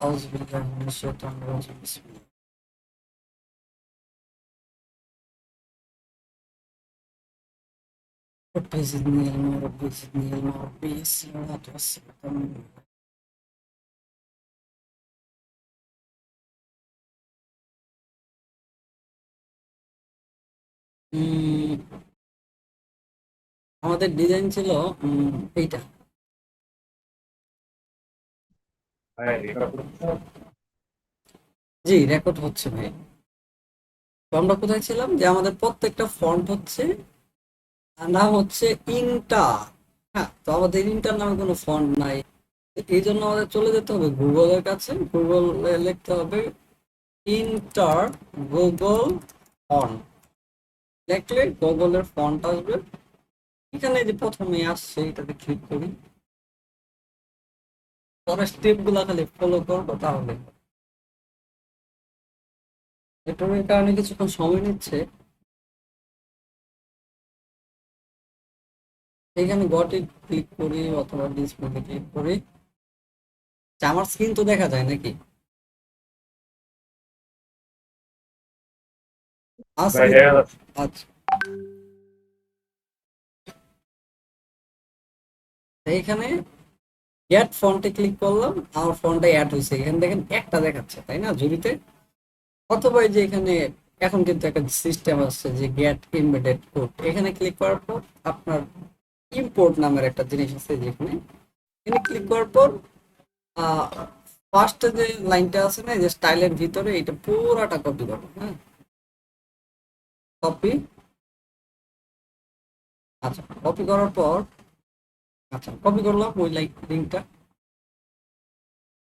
أعوذ بالله من الشيطان الرجيم بسم الله. ربي زدني علما ربي زدني علما ربي يسر ولا تعسر وتمم. উম, আমাদের ডিজাইন ছিল এইটা। জি, রেকর্ড হচ্ছে ভাই। তো আমরা কোথায় ছিলাম যে আমাদের প্রত্যেকটা ফন্ট হচ্ছে নাম হচ্ছে ইন্টার। হ্যাঁ, তো আমাদের ইন্টার নামে কোনো ফন্ট নাই। এই জন্য আমাদের চলে যেতে হবে গুগলের কাছে। গুগলে লিখতে হবে ইন্টার গুগল ফন্ট। লিখলে গুগলের ফন্ট আসবে। এখানে যে প্রথমে আসছে এটাতে ক্লিক করি, পরে স্টেপ গুলা খালি ফলো করবো তাহলে। এটার কারণে কিছুক্ষণ সময় নিচ্ছে। এখানে গটে ক্লিক করি অথবা ডিসপ্লে ক্লিক করি। আচ্ছা, আমার স্ক্রিন তো দেখা যায় নাকি? আছে। আচ্ছা, এইখানে গেট ফন্টে ক্লিক করলাম, আমার ফন্টে অ্যাড হয়েছে। এখানে দেখেন একটা দেখাচ্ছে তাই না জুড়িতে। অথবা এই যে এখানে এখন কিন্তু একটা সিস্টেম আসছে যে গেট এমবেডেড কোড, এখানে ক্লিক করার পর আপনার ইম্পোর্ট নামের একটা জিনিস আছে, যেখানে এখানে ক্লিক করার পর ফার্স্টে যে লাইনটা আছে না, এই যে স্টাইলের ভিতরে, এটা পুরাটা কপি করো। হ্যাঁ, কপি। আচ্ছা, কপি করার পর, আচ্ছা কপি করলাম ওই লিঙ্কটা।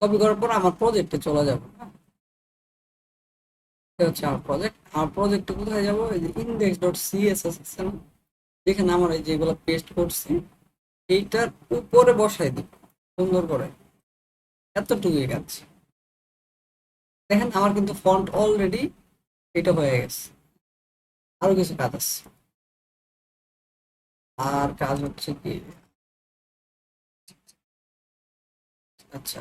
কপি করার পর আমার প্রজেক্টে চলে যাবো। হ্যাঁ, এটা হচ্ছে আমার প্রজেক্ট। আমার প্রজেক্টে কোথায় যাবো? এই যে ইন্ডেক্স ডট সিএসএস আছে না, যেখানে আমার এই যেগুলো পেস্ট করছি এইটার উপরে বসাই দিই সুন্দর করে। এতটুকুই কাজ। দেখেন আমার কিন্তু ফন্ট অলরেডি এটা হয়ে গেছে। আরো কিছু কাজ আছে। আর কাজ হচ্ছে কি, আচ্ছা,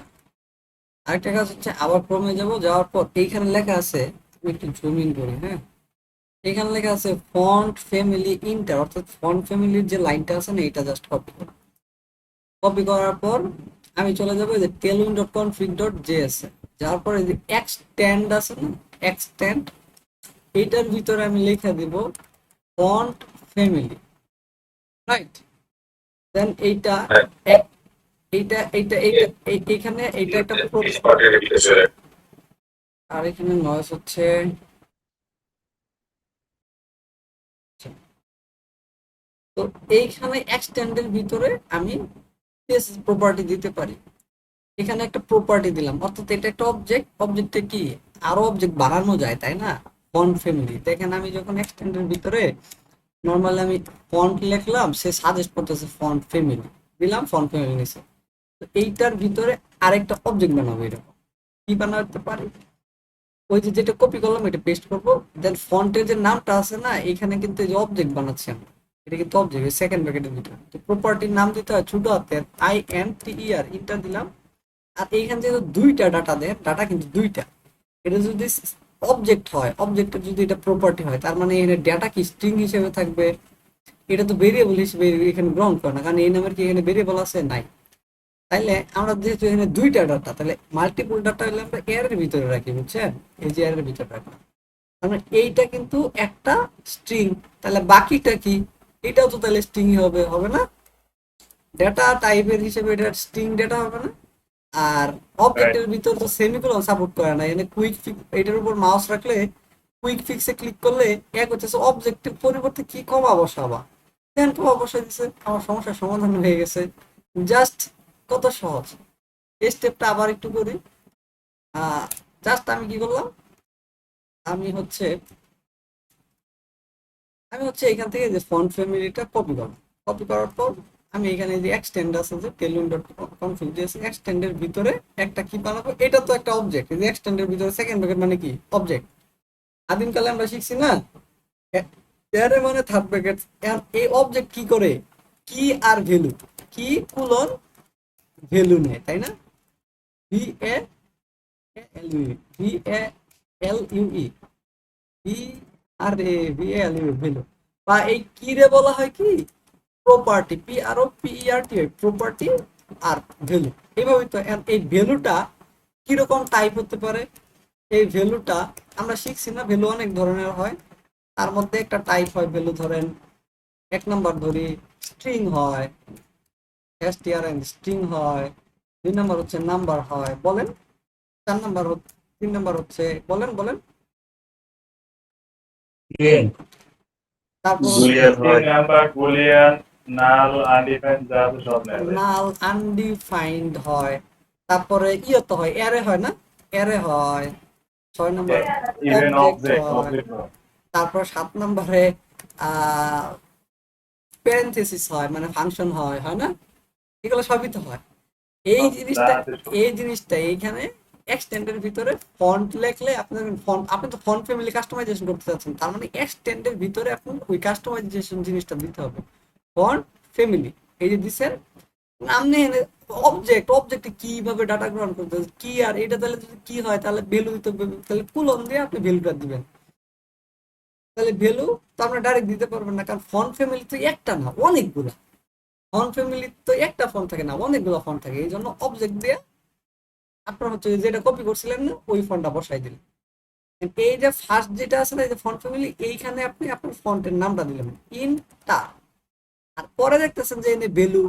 আরেকটা কাজ হচ্ছে আবার ক্রমে যাব, যাওয়ার পর এইখানে লেখা আছে, আমি একটু জুম ইন করি। হ্যাঁ, এখানে লেখা আছে ফন্ট ফ্যামিলি ইন্টার, অর্থাৎ ফন্ট ফ্যামিলির যে লাইনটা আছে না, এটা জাস্ট কপি করো। কপি করার পর আমি চলে যাবো এই যে Tailwind dot config dot JS, যাওয়ার পর এই যে এক্সটেন্ড আছে না, এক্সটেন্ড, এইটার ভিতরে আমি লিখে দিব ফন্ট ফ্যামিলি। রাইট, দেন এইটা এক- এইটা এইটা এইটা এইখানে এইটা একটা আর এখানে নয়েস হচ্ছে। তো এইখানে এক্সটেন্ডের ভিতরে আমি প্রপার্টি দিতে পারি। এখানে একটা প্রপার্টি দিলাম, অর্থাৎ এটা একটা অবজেক্ট। অবজেক্টে কি আরো অবজেক্ট বাড়ানো যায় তাই না, ফন্ট ফ্যামিলি। এখানে আমি যখন এক্সটেন্ডের ভিতরে নর্মালি আমি ফন্ট লিখলাম, সে সাজেস্ট করতেছে ফন্ট ফ্যামিলি, দিলাম ফন্ট ফ্যামিলি নিচে। তো এইটার ভিতরে আরেকটা অবজেক্ট বানাবো। এরকম কি বানাতে পারি, ওই যে যেটা কপি করলাম এটা পেস্ট করবো। দেন ফন্টের যে নামটা আছে না, এখানে কিন্তু এই যে অবজেক্ট বানাচ্ছি আমরা, এটা কিন্তু অবজেক্ট সেকেন্ড ব্র্যাকেটের ভিতরে। তো প্রপার্টির নাম দিতে হয় ছোট হাতের INTER, ইন্টার দিলাম। আর এইখানে যেহেতু দুইটা ডাটা দেয়, ডাটা কিন্তু দুইটা, এটা যদি অবজেক্ট হয়, অবজেক্টের যদি এটা প্রপার্টি হয়, তার মানে এখানে ডাটা কি স্ট্রিং হিসেবে থাকবে। এটা তো ভেরিয়েবল হিসেবে এখানে গ্রহণ করে না, কারণ এই নামের কি এখানে ভেরিয়েবল আছে নাই। তাইলে আমরা যেহেতু এখানে দুইটা ডাটা, তাহলে মাল্টিপল ডাটা হলে আমরা এর ভিতরে রাখি, বুঝছেন? এই যে এর ভিতরে রাখলাম, মানে এইটা কিন্তু একটা স্ট্রিং। তাহলে বাকিটা কি, এটাও তো তাহলে স্ট্রিং হবে, হবে না? ডেটা টাইপের হিসেবে এটা স্ট্রিং ডেটা হবে না? আর অবজেক্টের ভিতর তো সেমিকোলন সাপোর্ট করে না। এখানে কুইক ফিক্স, এটার উপর মাউস রাখলে কুইক ফিক্সে ক্লিক করলে এক হচ্ছে অবজেক্টের পরিবর্তে কি কমা বসাবা, দেন কমা বসাই দিছে, আমার সমস্যার সমাধান হয়ে গেছে। জাস্ট কত সহজ। এই স্টেপটা আবার একটু করি। জাস্ট আমি কি করলাম, আমি হচ্ছে আমি হচ্ছে এখান থেকে যে ফন্ট ফ্যামিলিটা কপি করলাম। কপি করার পর আমি এখানে যে এক্সটেন্ড আছে, যে টেলুইন ডট কনফিগ দিয়েছে, এক্সটেন্ডের ভিতরে একটা কি বানাবো, এটা তো একটা অবজেক্ট। এই যে এক্সটেন্ডের ভিতরে সেকেন্ড ব্র্যাকেট মানে কি, অবজেক্ট। আদিমকালে আমরা শিখছি না, এর মানে থার্ড ব্র্যাকেট। এই অবজেক্ট কি করে, কি আর ভ্যালু, কি কুলন ভ্যালু নেয় তাই না, V A VALUE VALUE value, বা এই কি রে বলা হয় কি প্রপার্টি, PROPERTY, প্রপার্টি আর ভ্যালু। এইভাবে তো এই ভ্যালুটা কিরকম টাইপ হতে পারে, এই ভ্যালুটা আমরা শিখছি না, ভ্যালু অনেক ধরনের হয়, তার মধ্যে একটা টাইপ হয় ভ্যালু, ধরেন এক নাম্বার ধরি স্ট্রিং হয়, স্ট্রিং হয়, দুই নাম্বার হচ্ছে নাম্বার হয়, বলেন চার নাম্বার, তিন নাম্বার হচ্ছে বলেন বলেন, স্ট্রিং, তারপর হচ্ছে বুলিয়ান হয়, নাম্বার, বুলিয়ান, নাল, আনডিফাইন্ড, যা আছে সব নেবে। নাল আনডিফাইন্ড হয়, তারপরে ইয়ে তো হয় অ্যারে হয় না, অ্যারে হয়, ছয় নম্বর ইভেন অবজেক্ট অবজেক্ট, হয়, অবজেক্ট হয়। তারপর সাত নম্বরে আহ প্যারেনথেসিস হয়, মানে ফাংশন হয়, হয় না, এগুলো সবই তো হয়। এই যা জিনিসটা, আছে সব। এইখানে এক্সটেন্ডের ভিতরে ফন্ট লেখলে আপনার ফন্ট, আপনি তো ফন্ট ফ্যামিলি কাস্টমাইজেশন করতে চাচ্ছেন, তার মানে এক্সটেন্ডের ভিতরে আপনি ওই কাস্টমাইজেশন জিনিসটা দিতে হবে, ফন্ট ফ্যামিলি, এই যে দিচ্ছেন নাম নিয়ে অবজেক্ট, অবজেক্টে কিভাবে ডাটা গ্রহণ করতে হবে, কি আর এটা, তাহলে যদি কি হয় তাহলে ভ্যালু দিতে হবে, তাহলে কুলন দিয়ে আপনি ভ্যালুটা দিবেন, তাহলে ভ্যালু তো আপনি ডাইরেক্ট দিতে পারবেন না, কারণ ফন্ট ফ্যামিলি তো একটা না, অনেকগুলা ফন্ট ফ্যামিলি, তো একটা ফন্ট থাকে না, অনেকগুলো ফন্ট থাকে, এই জন্য অবজেক্ট দিয়ে আপনার হচ্ছে যেটা কপি করছিলেন না ওই ফন্টটা বসাই দিলেন। এই যে ফার্স্ট যেটা আছে না, এই যে ফন্ট ফ্যামিলি, এইখানে আপনি আপনার ফন্টের নামটা দিলেন ইনটা, আর পরে দেখতেছেন যে এনে ভ্যালু,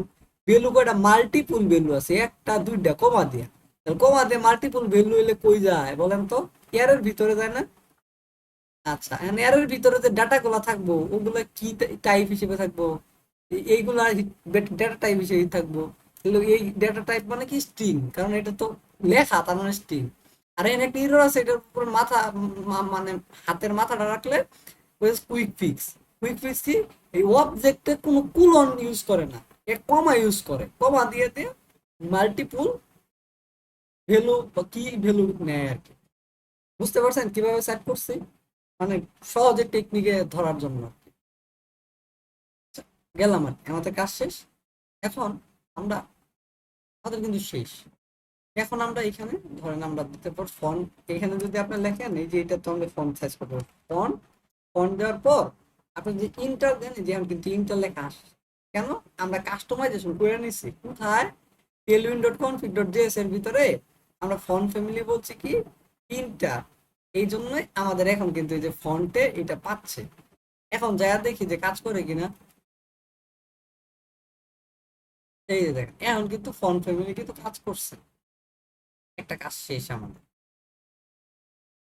ভ্যালু কয়টা মাল্টিপুল ভ্যালু আছে, একটা দুইটা কমা দিয়া, তাহলে কমা দিয়ে মাল্টিপুল ভ্যালু এলে কই যায় বলেন তো, এর ভিতরে যায় না। আচ্ছা, এর ভিতরে যে ডাটা গুলা থাকবো ওগুলা কি টাইপ হিসেবে থাকবো, এইগুলা ডেটা টাইপ হিসেবে থাকবো, তাহলে এই ডেটা টাইপ মানে কি স্ট্রিং, কারণ এটা তো লেখা, তার মানে স্ট্রিং। আর এখানে একটা এরর আছে, এটার উপর মাথা মানে হাতের মাথাটা রাখলে কুইক ফিক্স, কুইক ফিক্স কি, এই অবজেক্টে কোনো কুলন ইউজ করে না, এ কমা ইউজ করে, কমা দিয়ে দিয়ে মাল্টিপুল ভ্যালু বা কি ভ্যালু নেয় আর কি। বুঝতে পারছেন কিভাবে সেট করছি, মানে সহজে টেকনিকে ধরার জন্য আর কি। গেলাম আর কি, আমাদের কাজ শেষ। এখন আমরা, আমাদের কিন্তু শেষ, এখন আমরা এখানে ধরেন আমরা দিতে পার ফন্ট, এখানে যদি আপনি লেখেন এই যে এটা তো আমরা ফন্ট সাইজ করবো, ফন্ট, ফন্ট দেওয়ার পর আপনি যে ইন্টার দেন, যে কিন্তু ইন্টার লেখা আসে কেন, আমরা কাস্টমাইজেশন করে নিছি কোথায়, tailwind.config.js এর ভিতরে আমরা ফন্ট ফ্যামিলি বলছি কি ইন্টার, এই জন্যই আমাদের এখন কিন্তু এই যে ফন্টে এটা পাচ্ছে। এখন যা দেখি যে কাজ করে কিনা, এই যে দেখেন এখন কিন্তু ফন্ট ফ্যামিলি কিন্তু কাজ করছে, একটা কাজ শেষ আমাদের।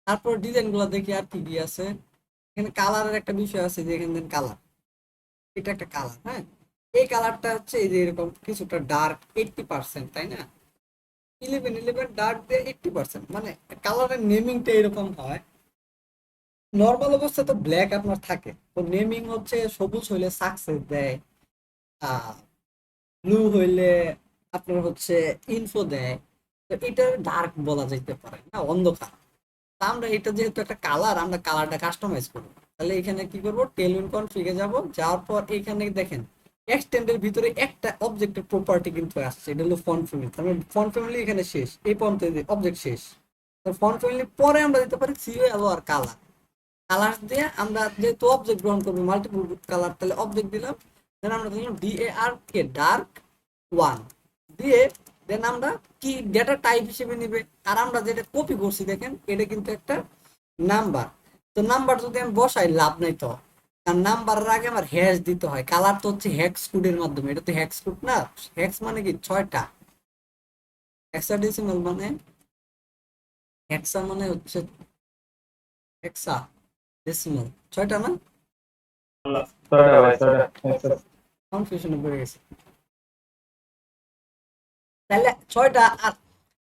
তারপর ডিজাইন গুলো দেখি আর কি কি আছে, এখানে কালারের একটা বিষয় আছে, যে এখানে কালার, এটা একটা কালার, হ্যাঁ, এই কালারটা হচ্ছে এই যে এরকম কিছুটা ডার্ক 80%, তাই না, 11 ডার্ক দিয়ে 80%, মানে কালারের নেমিংটা এরকম হয়। নর্মাল অবস্থা তো ব্ল্যাক আপনার থাকে, তো নেমিং হচ্ছে সবুজ হইলে সাকসেস দেয়, আহ ব্লু হইলে আপনার হচ্ছে ইনফো দেয়, তো এটা ডার্ক বলা যাইতে পারে না, অন্ধকার। তা আমরা এটা যেহেতু একটা কালার, আমরা কালারটা কাস্টমাইজ করবো, তাহলে এখানে কি করবো, টেলউইন কনফিগে যাব, যাওয়ার পর এখানে দেখেন এক্সটেন্ডের ভিতরে একটা অবজেক্টের প্রপার্টি কিন্তু আসছে, এটা হলো ফন্ট ফ্যামিলি, তার মানে ফন্ট ফ্যামিলি এখানে শেষ, এই পর্যন্ত অবজেক্ট শেষ। তো ফন্ট ফ্যামিলি পরে আমরা দিতে পারি সিও আর কালার, কালার দিয়ে আমরা যেহেতু অবজেক্ট গ্রহণ করবো মাল্টিপল কালার, তাহলে অবজেক্ট দিলাম, দেন আমরা দিলাম DAR কে ডার্ক 1 দিয়ে, দেন আমরা কি ডেটা টাইপ হিসেবে নিবে, আর আমরা যেটা কপি করছি দেখেন এটা কিন্তু একটা নাম্বার, তো নাম্বার যদি আমি বসাই লাভ নাই তো, কারণ নাম্বারের আগে আমার হ্যাশ দিতে হয়, কালার তো হচ্ছে হ্যাক্স কোডের মাধ্যমে, এটা তো হ্যাক্স কোড না, হ্যাক্স মানে কি 6টা, হেক্সাডেসিমাল মানে, হেক্সা মানে হচ্ছে হেক্সা ডেসিমাল, 6টা না, ছয়টা ভাই, ছয়টা। কনফিউশনে পড়ে গেছে, তাহলে 6টা। আর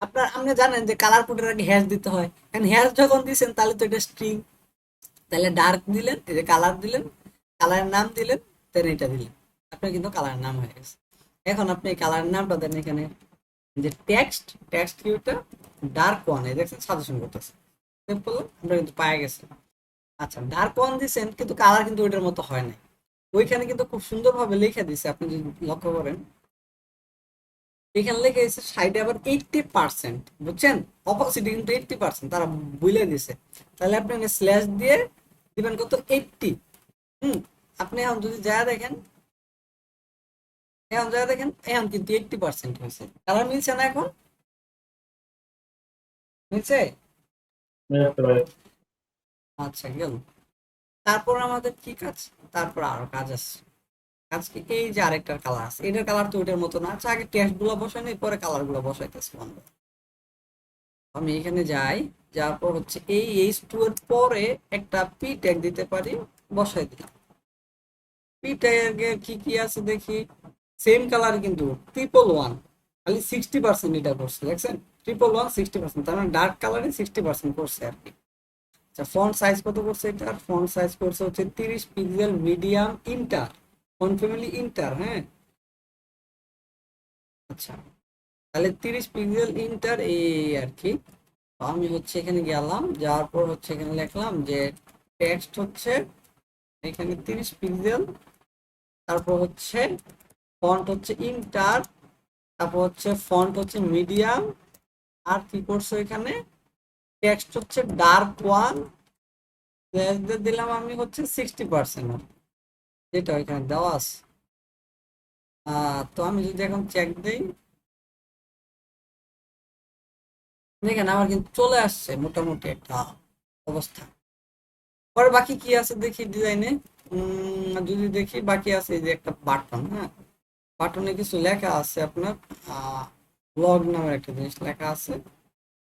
আপনার, আপনি জানেন যে কালার কোডের আগে হ্যাশ দিতে হয়, কারণ হ্যাশ যখন দিচ্ছেন তাহলে তো এটা স্ট্রিং, তাহলে ডার্ক দিলেন, এই যে কালার দিলেন, কালারের নাম দিলেন, দেন এটা দিলেন, আপনার কিন্তু কালারের নাম হয়ে গেছে। এখন আপনি এই কালারের নামটা দেন এখানে, যে টেক্সট, টেক্সট কি ওটা ডার্ক ওয়ান, এই দেখছেন সাজেশন করতেছে, সিম্পল, আমরা কিন্তু পায়ে গেছি। আচ্ছা, ডার্ক ওয়ান দিছেন কিন্তু কালার কিন্তু ওইটার মতো হয় নাই, ওইখানে কিন্তু খুব সুন্দরভাবে লিখে দিছে, আপনি যদি লক্ষ্য করেন এখানে লেখা গেছে সাইডে আবার 80%, বুঝছেন? অপোসিটে কিন্তু 80%, তারা বুঝলে দিছে। তাহলে আপনি স্ল্যাশ দিয়ে দিবেন কত, 80। আপনি এখন যদি যা দেখেন, এখন কিন্তু 80% হয়েছে। কালার মিলছে না এখন? মিলছে? বুঝতে পারছি। আচ্ছা, গেল। তারপর আমাদের কি কাজ? তারপর আরো কাজ আছে। কাজ কি? এই যে আরেকটার কালার আছে, এটার কালার তো ওইটার মতো না। আচ্ছা, আগে টেক্সট গুলো বসাই নি, পরে কালার গুলো বসাইতেছি আমরা। আমি এখানে যাই, যাওয়ার পর হচ্ছে এই H2 এর পরে একটা পি ট্যাগ দিতে পারি, বসাই দিলাম। পি ট্যাগের কি কি আছে দেখি। সেম কালার কিন্তু 111, খালি 60% এটা করছে, দেখছেন? 111 60%, তার মানে ডার্ক কালারে 60% করছে আর কি। আচ্ছা, ফন্ট সাইজ কত করছে এটা? ফন্ট সাইজ করছে হচ্ছে 30 pixel, medium, inter, font family inter. হ্যাঁ, আচ্ছা, তাহলে 30 পিক্সেল ইন্টার এই আর কি। তো আমি হচ্ছে এখানে গেলাম, যাওয়ার পর হচ্ছে এখানে লিখলাম যে টেক্সট হচ্ছে এখানে 30 পিক্সেল, তারপর হচ্ছে ফন্ট হচ্ছে ইন্টার, তারপর হচ্ছে ফন্ট হচ্ছে মিডিয়াম, আর কি করছো এখানে, টেক্সট হচ্ছে ডার্ক ওয়ান, দিলাম আমি হচ্ছে 60%, যেটা এখানে দেওয়া আছে। তো আমি যদি এখন চেক দিই, দেখেন আমার কিন্তু চলে আসছে মোটামুটি একটা অবস্থা। পরে বাকি কি আছে দেখি ডিজাইনে। যদি দেখি বাকি আছে এই যে একটা বাটন। হ্যাঁ, বাটনে কিছু লেখা আছে আপনার, ব্লগ নামের একটা জিনিস লেখা আছে,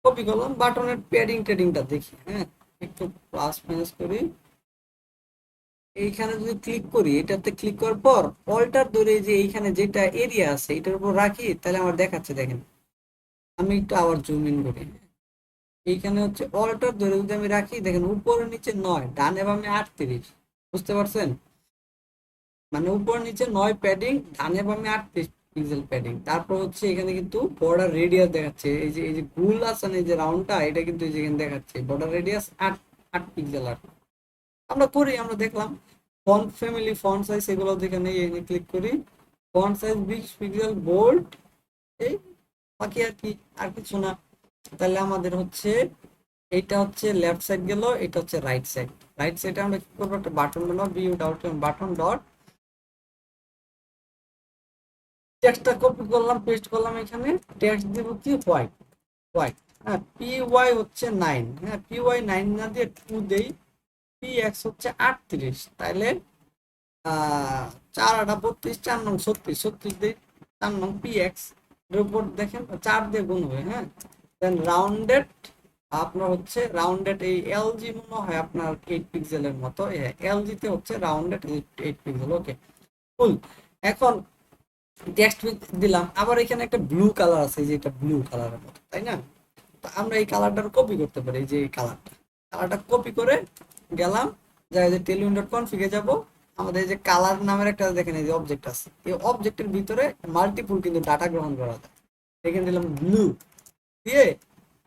কপি করলাম। বাটনের প্যাডিং টেডিংটা দেখি। হ্যাঁ, একটু প্লাস মাইনাস করি। এইখানে যদি ক্লিক করি, এটাতে ক্লিক করার পর অল্টার ধরে যে এইখানে যেটা এরিয়া আছে এটার উপর রাখি, তাহলে আমার দেখাচ্ছে, দেখেন। আমি একটু আবার জুম ইন করি। এইখানে হচ্ছে অল্টার ধরে যদি আমি রাখি, দেখেন উপরে নিচে 9, ডানে বামে 38, বুঝতে পারছেন? মানে উপর নিচে 9 প্যাডিং, ডানে বামে 38 পিক্সেল প্যাডিং। তারপর হচ্ছে এখানে কিন্তু বর্ডার রেডিয়াস দেখাচ্ছে, এই যে গুল আছে না, এই যে রাউন্ডটা, এটা কিন্তু এই যে এখানে দেখাচ্ছে বর্ডার রেডিয়াস 8 8 পিক্সেল। আর আমরা করি, আমরা দেখলাম ফন্ট ফ্যামিলি, ফন্ট সাইজ, এগুলো যেখানে এখানে ক্লিক করি, ফন্ট সাইজ 20 পিক্সেল, বোল্ড, এই বাকি আর কি, আর কিছু না। তাহলে আমাদের হচ্ছে এইটা হচ্ছে লেফট সাইড গেল, এটা হচ্ছে রাইট সাইড। রাইট সাইডে আমরা কি করবো, একটা বাটন বানাবো, ভিউ ডাউট বাটন ডট, টেক্সটটা কপি করলাম, পেস্ট করলাম এখানে। টেক্সট দিব কি, হোয়াইট, হোয়াইট। হ্যাঁ, পি ওয়াই হচ্ছে 9, হ্যাঁ পি ওয়াই 9 না দিয়ে 2 দেই। পি এক্স হচ্ছে 38, তাইলে 4 8 32, 4 9 36, 36 দেই, 4 9 পি এক্স এর উপর দেখেন 4 দিয়ে গুণ হবে। হ্যাঁ, দেন রাউন্ডেড, আপনার হচ্ছে রাউন্ডেড, এই এলজি মনে হয় আপনার 8 পিক্সেলের মতো। এলজি তে হচ্ছে রাউন্ডেড 8 পিক্সেল। ওকে, ফুল। এখন টেক্সট দিলাম, আবার এখানে একটা ব্লু কালার আছে, এই যে এটা ব্লু কালারের মতো, তাই না? তো আমরা এই কালারটা কপি করতে পারি, এই যে এই কালারটা কপি করে গেলাম, যাই যে টেলিউন ডট কনফিগে যাব। আমাদের এই যে কালার নামের একটা দেখেন এই যে অবজেক্ট আছে, এই অবজেক্টের ভিতরে মাল্টিপুল কিন্তু ডাটা গ্রহণ করা যায়। এখানে দিলাম ব্লু দিয়ে,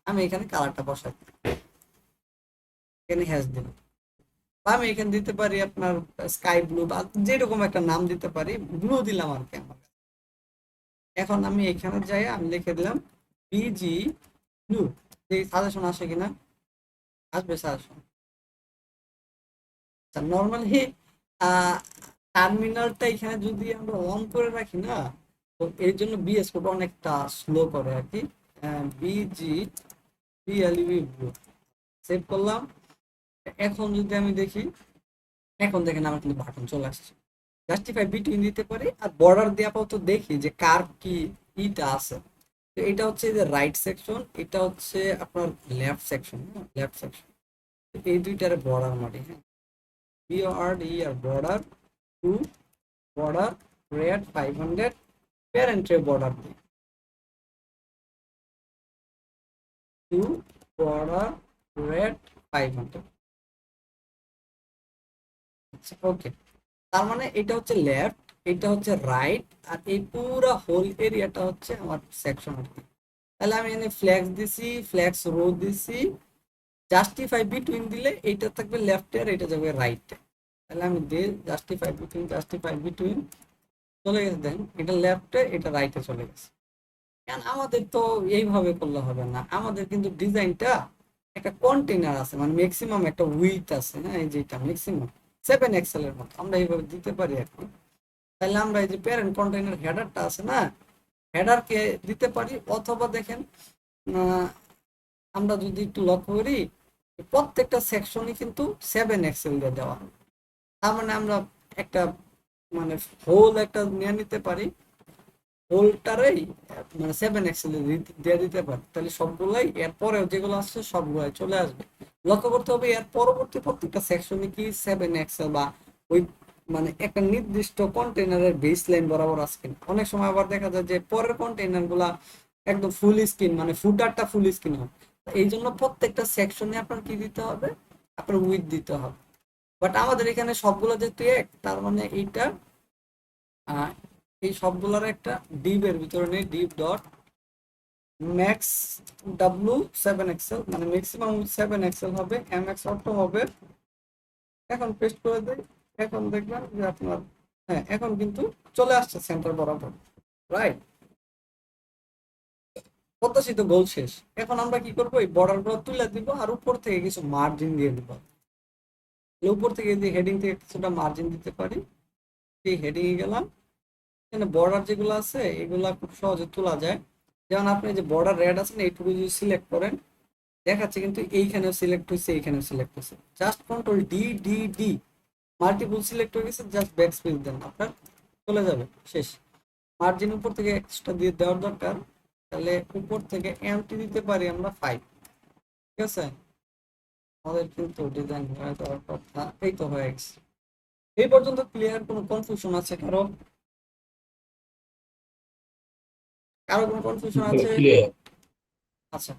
আমি এখানে কালারটা বসাই দিই, এখানে হ্যাশ দিলাম। বা আমি এখানে দিতে পারি আপনার স্কাই ব্লু, বা যেরকম একটা নাম দিতে পারি, ব্লু দিলাম আর কি আমার। এখন আমি এখানে যাই, আমি লিখে দিলাম বিজি ব্লু, এই সাজেশন আসে কিনা, আসবে সাজেশন। আচ্ছা, নর্মালি টার্মিনালটা এখানে যদি আমরা অন করে রাখি না, তো এর জন্য বিএস কোড অনেকটা স্লো করে আর কি। বিজি বিএলইবি ব্লু, সেভ করলাম। এখন যদি আমি দেখি, এখন দেখেন আমার কিন্তু বাটন চলে আসছে। জাস্টিফাই বিটুইন দিতে পারি, আর বর্ডার দিয়ে আপাতত দেখি যে কার কি ইটা আছে। তো এটা হচ্ছে যে রাইট সেকশন, এটা হচ্ছে আপনার লেফট সেকশন। লেফট সেকশন, এই দুইটারে বর্ডার মারি। হ্যাঁ, বিআরডি আর বর্ডার টু, বর্ডার রেড 500, প্যারেন্টে বর্ডার দিই টু, বর্ডার রেড 500। আচ্ছা, ওকে। তার মানে এটা হচ্ছে লেফট, এটা হচ্ছে রাইট, আর এই পুরো হোল এরিয়াটা হচ্ছে আমার সেকশন আর কি। তাহলে আমি এখানে ফ্ল্যাক্স দিছি, ফ্ল্যাক্স রো দিছি, জাস্টিফাই বিটুইন দিলে এইটা থাকবে লেফটে আর এটা যাবে রাইটে। তাহলে আমি দিই জাস্টিফাই বিটুইন, জাস্টিফাই বিটুইন, চলে গেছে। দেন এটা লেফটে, এটা রাইটে চলে গেছে। কারণ আমাদের তো এইভাবে করলে হবে না, আমাদের কিন্তু ডিজাইনটা একটা কন্টেনার আছে, মানে ম্যাক্সিমাম একটা উইথ আছে, হ্যাঁ এই যেটা ম্যাক্সিমাম 7 এর মতো আমরা এইভাবে দিতে পারি আর কি। তাহলে আমরা এই যে প্যারেন্ট কন্টেনার হেডারটা আছে না, হেডারকে দিতে পারি, অথবা দেখেন আমরা যদি একটু লক্ষ্য করি প্রত্যেকটা সেকশনই কিন্তু 7 দিয়ে দেওয়া, তার মানে আমরা একটা মানে হোল একটা নিয়ে নিতে পারি, হোলটারেই মানে 7 দিয়ে দিতে পারি, তাহলে সবগুলাই এর পরেও যেগুলো আসছে সবগুলাই চলে আসবে। লক্ষ্য করতে হবে এর পরবর্তী প্রত্যেকটা সেকশনে কি 7 বা ওই মানে একটা নির্দিষ্ট কন্টেনারের বেস লাইন বরাবর আসছে কিনা। অনেক সময় আবার দেখা যায় যে পরের কন্টেনার গুলা একদম ফুল স্ক্রিন, মানে ফুটারটা ফুল স্ক্রিন হয়, এই জন্য প্রত্যেকটা সেকশনে আপনার কি দিতে হবে, আপনার উইথ দিতে হবে। বাট আমাদের এখানে সবগুলো যেহেতু এক, তার মানে এইটা এই সবগুলোর একটা ডিভ এর ভিতরে নেই, ডিভ ডট ম্যাক্স ডাব্লু 7 মানে ম্যাক্সিমাম 7 হবে, এম এক্স অটো হবে। এখন পেস্ট করে দিই, এখন দেখবেন যে আপনার হ্যাঁ এখন কিন্তু চলে আসছে সেন্টার বরাবর, রাইট। প্রত্যাশিত গোল শেষ। এখন আমরা কি করবো, এই বর্ডার গুলো তুলে দিব আর উপর থেকে কিছু মার্জিন দিয়ে দিব। উপর থেকে যে হেডিং থেকে কিছুটা মার্জিন দিতে পারি, এই হেডিং এ গেলাম, এখানে বর্ডার যেগুলো আছে এগুলা খুব সহজে তোলা যায়। যেমন আপনি যে বর্ডার রেড আছে না, এইটুকু যদি সিলেক্ট করেন দেখাচ্ছে কিন্তু এইখানেও সিলেক্ট হয়েছে, এইখানেও সিলেক্ট হয়েছে, just control D D D multiple select হয়ে গেছে, জাস্ট ব্যাক স্পেস দেন আপনার চলে যাবে, শেষ। মার্জিন উপর থেকে এক্সট্রা দিয়ে দেওয়ার দরকার, তাহলে উপর থেকে এমটি দিতে পারি আমরা 5, ঠিক আছে। আমাদের কিন্তু ডিজাইন হয়ে যাওয়ার কথা, এই তো হয়ে গেছে। এই পর্যন্ত ক্লিয়ার? কোনো কনফিউশন আছে কারো? কারো কোনো কনফিউশন আছে? ক্লিয়ার। আচ্ছা,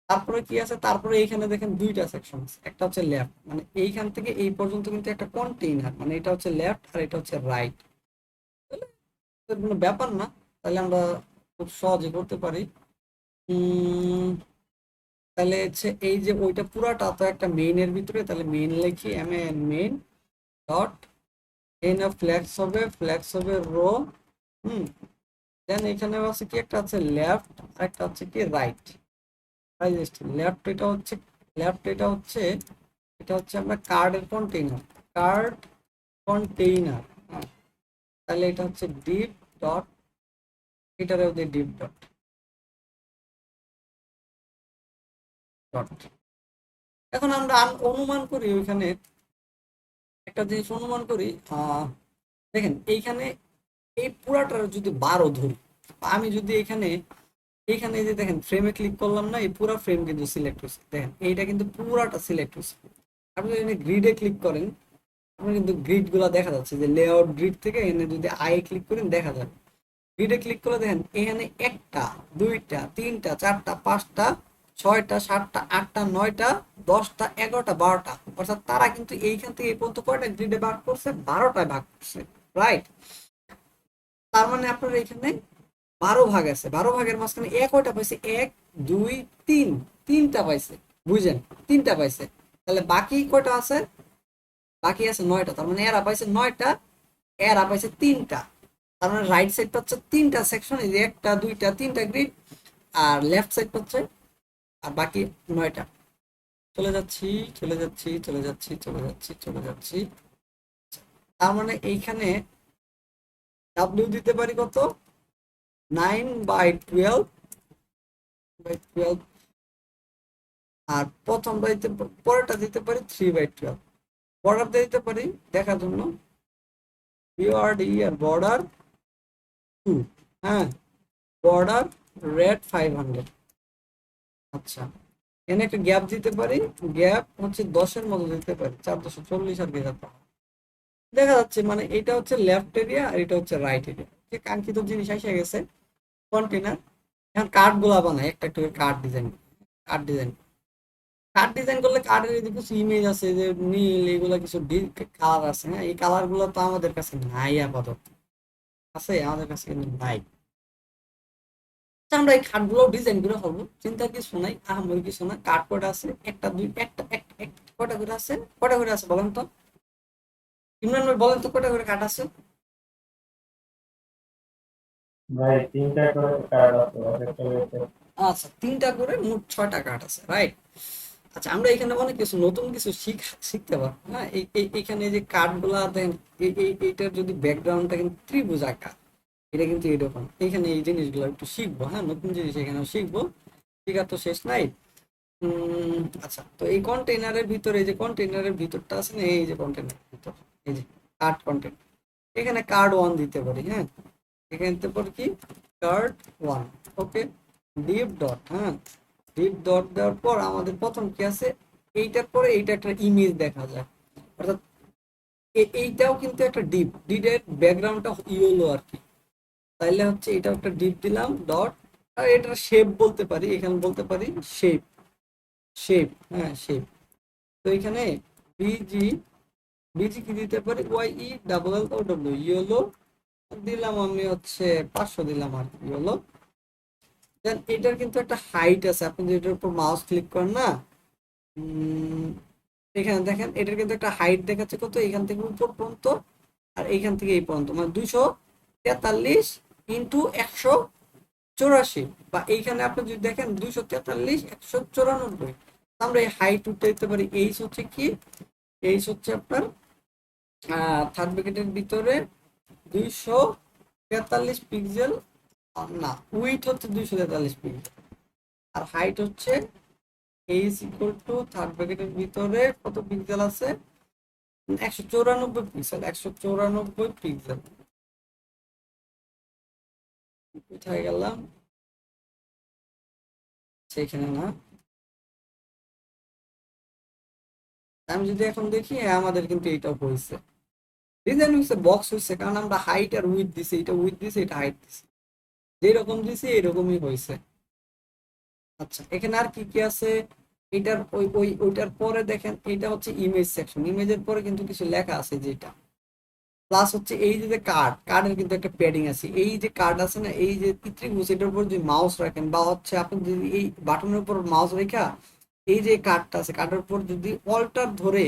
তারপরে কি আছে, তারপরে এইখানে দেখেন দুইটা সেকশন আছে, একটা হচ্ছে লেফট, মানে এইখান থেকে এই পর্যন্ত কিন্তু একটা কন্টেইনার, মানে এটা হচ্ছে লেফট আর এটা হচ্ছে রাইট, কোনো ব্যাপার না। তাহলে আমরা খুব সহজে করতে পারি। তাহলে হচ্ছে এই যে ওইটা পুরাটা তো একটা মেইন এর ভিতরে, তাহলে মেইন লিখি M N main dot N of flex হবে রো। দেন এখানে আছে কি একটা আছে লেফট আর একটা হচ্ছে কি রাইট। লেফট এটা হচ্ছে লেফট এটা হচ্ছে আমরা কার্ডের কন্টেইনার, কার্ড কন্টেইনার। তাহলে এটা হচ্ছে ডিপ ডট, এটারেও দিয়ে ডিপ ডট ডট। এখন আমরা অনুমান করি ওইখানে একটা জিনিস অনুমান করি, দেখেন এইখানে এই পুরাটার যদি 12 ধরি, আমি যদি এখানে এইখানে যে দেখেন ফ্রেমে ক্লিক করলাম না, এই পুরা ফ্রেম কিন্তু সিলেক্ট হয়েছে, দেখেন এইটা কিন্তু পুরাটা সিলেক্ট হয়েছে। আপনি যদি গ্রিডে ক্লিক করেন আপনার কিন্তু গ্রিড গুলা দেখা যাচ্ছে, যে লেআউট গ্রিড থেকে এখানে যদি আই ক্লিক করেন দেখা যাবে। গ্রিডে ক্লিক করলে দেখেন এখানে 1টা 2টা 3টা 4টা 5টা 6টা 7টা 8টা 9টা 10টা 11টা 12টা, অর্থাৎ তারা কিন্তু এইখান থেকে এই পর্যন্ত কয়টা গ্রিডে ভাগ করছে, 12টায় ভাগ করছে, রাইট। তার মানে আপনার এখানে 12 ভাগ আছে, 12 ভাগের মাঝখানে কয়টা পাইছে, 1 2 3, 3টা পাইছে, বুঝেন, 3টা পাইছে। তাহলে বাকি কয়টা আছে, বাকি আছে 9টা, তার মানে এরা পাইছে 9টা, এরা পাইছে 3টা। তার মানে রাইট সাইড পাচ্ছে 3টা সেকশন, এই যে 1টা 2টা 3টা গ্রিড, আর লেফট সাইড পাচ্ছে আর বাকি 9টা। চলে যাচ্ছি চলে যাচ্ছি চলে যাচ্ছি চলে যাচ্ছি চলে যাচ্ছি। তার মানে এইখানে ডাব্লিউ দিতে পারি কত, 9/12 আর প্রথমটা দিতে, পরেরটা দিতে পারি 3/12। বর্ডার দিতে পারি দেখার জন্য বিওআরডি আর বর্ডার 2, হ্যাঁ বর্ডার রেড 500। আচ্ছা, এখানে একটা গ্যাপ দিতে পারি, গ্যাপ হচ্ছে 10-এর মতো দিতে পারি, 440 আর কি যাতে দেখা যাচ্ছে, মানে এটা হচ্ছে লেফট এরিয়া আর এটা হচ্ছে রাইট এরিয়া, যে কাঙ্ক্ষিত জিনিস এসে গেছে কন্টেনার। এখন কার্ড গুলা বানায়, একটা একটা card design, card design card design করলে কার্ডের এই যে কিছু ইমেজ আছে, যে নীল এগুলা কিছু কালার আছে, হ্যাঁ এই কালার গুলো তো আমাদের কাছে নাই আপাতত, আছে আমাদের কাছে কিন্তু নাই। আচ্ছা, আমরা এই কার্ড গুলো ডিজাইন করে হবো, চিন্তা কিছু নাই, আহামরি কিছু না। কার্ড কয়টা আছে, একটা দুই একটা কয়টা করে আছে, কয়টা করে আছে বলেন তো, ইমরান ভাই বলেন তো কয়টা করে কার্ড আছে? ভাই তিনটা করে কার্ড আছে এক একটা লেতে। আচ্ছা, 3টা করে মোট 6টা কার্ড আছে, রাইট? আচ্ছা, আমরা এখানে অনেক কিছু নতুন কিছু শিখতে পারবো। হ্যাঁ, এখানে যে কার্ড গুলা দেন, এইটার যদি ব্যাকগ্রাউন্ডটা কিন্তু ত্রিভুজ আঁকা, এটা কিন্তু এরকম। এখানে এই জিনিসগুলো একটু শিখবো, হ্যাঁ, নতুন জিনিস এখানেও শিখবো, শেখার তো শেষ নাই। আচ্ছা, তো এই কন্টেইনারের ভিতরে, এই যে কন্টেইনারের ভিতরটা আছে না, এই যে কন্টেইনারের ভিতর, এই যে কার্ড কন্টেইনার, এখানে কার্ড 1 দিতে পারি, হ্যাঁ, এখানে দিতে পারি কি কার্ড 1। ওকে, ডিপ ডট, হ্যাঁ, ডিপ ডট দেওয়ার পর আমাদের প্রথম কি আছে, এইটার পরে এইটা একটা ইমেজ দেখা যায়, অর্থাৎ এইটাও কিন্তু একটা ডিপ, ডিপের ব্যাকগ্রাউন্ডটা ইয়েলো আর কি। তাইলে হচ্ছে এটা একটা ডিপ দিলাম ডট, আর এটার শেপ বলতে পারি, এখানে বলতে পারি শেপ, শেপ, হ্যাঁ শেপ। তো এখানে বিজি, বিজি কি দিতে পারি, Y E double L O W, yellow দিলাম আমি হচ্ছে 500 দিলাম আর কি, ইয়েলো। দেন এটার কিন্তু একটা হাইট আছে, আপনি যদি এটার উপর মাউস ক্লিক করেন না, উম, এখানে দেখেন এটার কিন্তু একটা হাইট দেখাচ্ছে কত, এখান থেকে উপর পর্যন্ত আর এইখান থেকে এই পর্যন্ত, মানে 243 ইন্টু 184, বা এইখানে আপনি যদি দেখেন 243 194। আমরা এই হাইট উঠতে দিতে পারি, এইচ হচ্ছে কি, এইচ হচ্ছে আপনার থার্ড ব্র্যাকেটের ভিতরে 243 পিক্সেল, না উইথ হচ্ছে 243 পিক্সেল, আর হাইট হচ্ছে এইচ ইকুয়াল টু থার্ড ব্র্যাকেটের ভিতরে কত পিক্সেল আছে, 194 পিক্সেল, 194 পিক্সেল। কোথায় গেলাম, সেখানে না, আমি যদি এখন দেখি, হ্যাঁ, আমাদের কিন্তু এইটা হয়েছে, রিজন হচ্ছে বক্স হয়েছে, কারণ আমরা হাইট আর উইথ দিছি, এটা উইথ দিছি, এটা হাইট দিছি, যেরকম দিছি এরকমই হয়েছে। আচ্ছা, এখানে আর কি কি আছে, এটার ওইটার পরে দেখেন, এটা হচ্ছে ইমেজ সেকশন, ইমেজের পরে কিন্তু কিছু লেখা আছে যেটা, প্লাস হচ্ছে এই যে কার্ড, কার্ডের কিন্তু একটা প্যাডিং আছে, এই যে কার্ড আছে না, এই যে ত্রিভুজ, এটার উপর যদি মাউস রাখেন, বা হচ্ছে আপনি যদি এই বাটনের উপর মাউস রেখা, এই যে কার্ডটা আছে, কার্ডের উপর যদি অল্টার ধরে,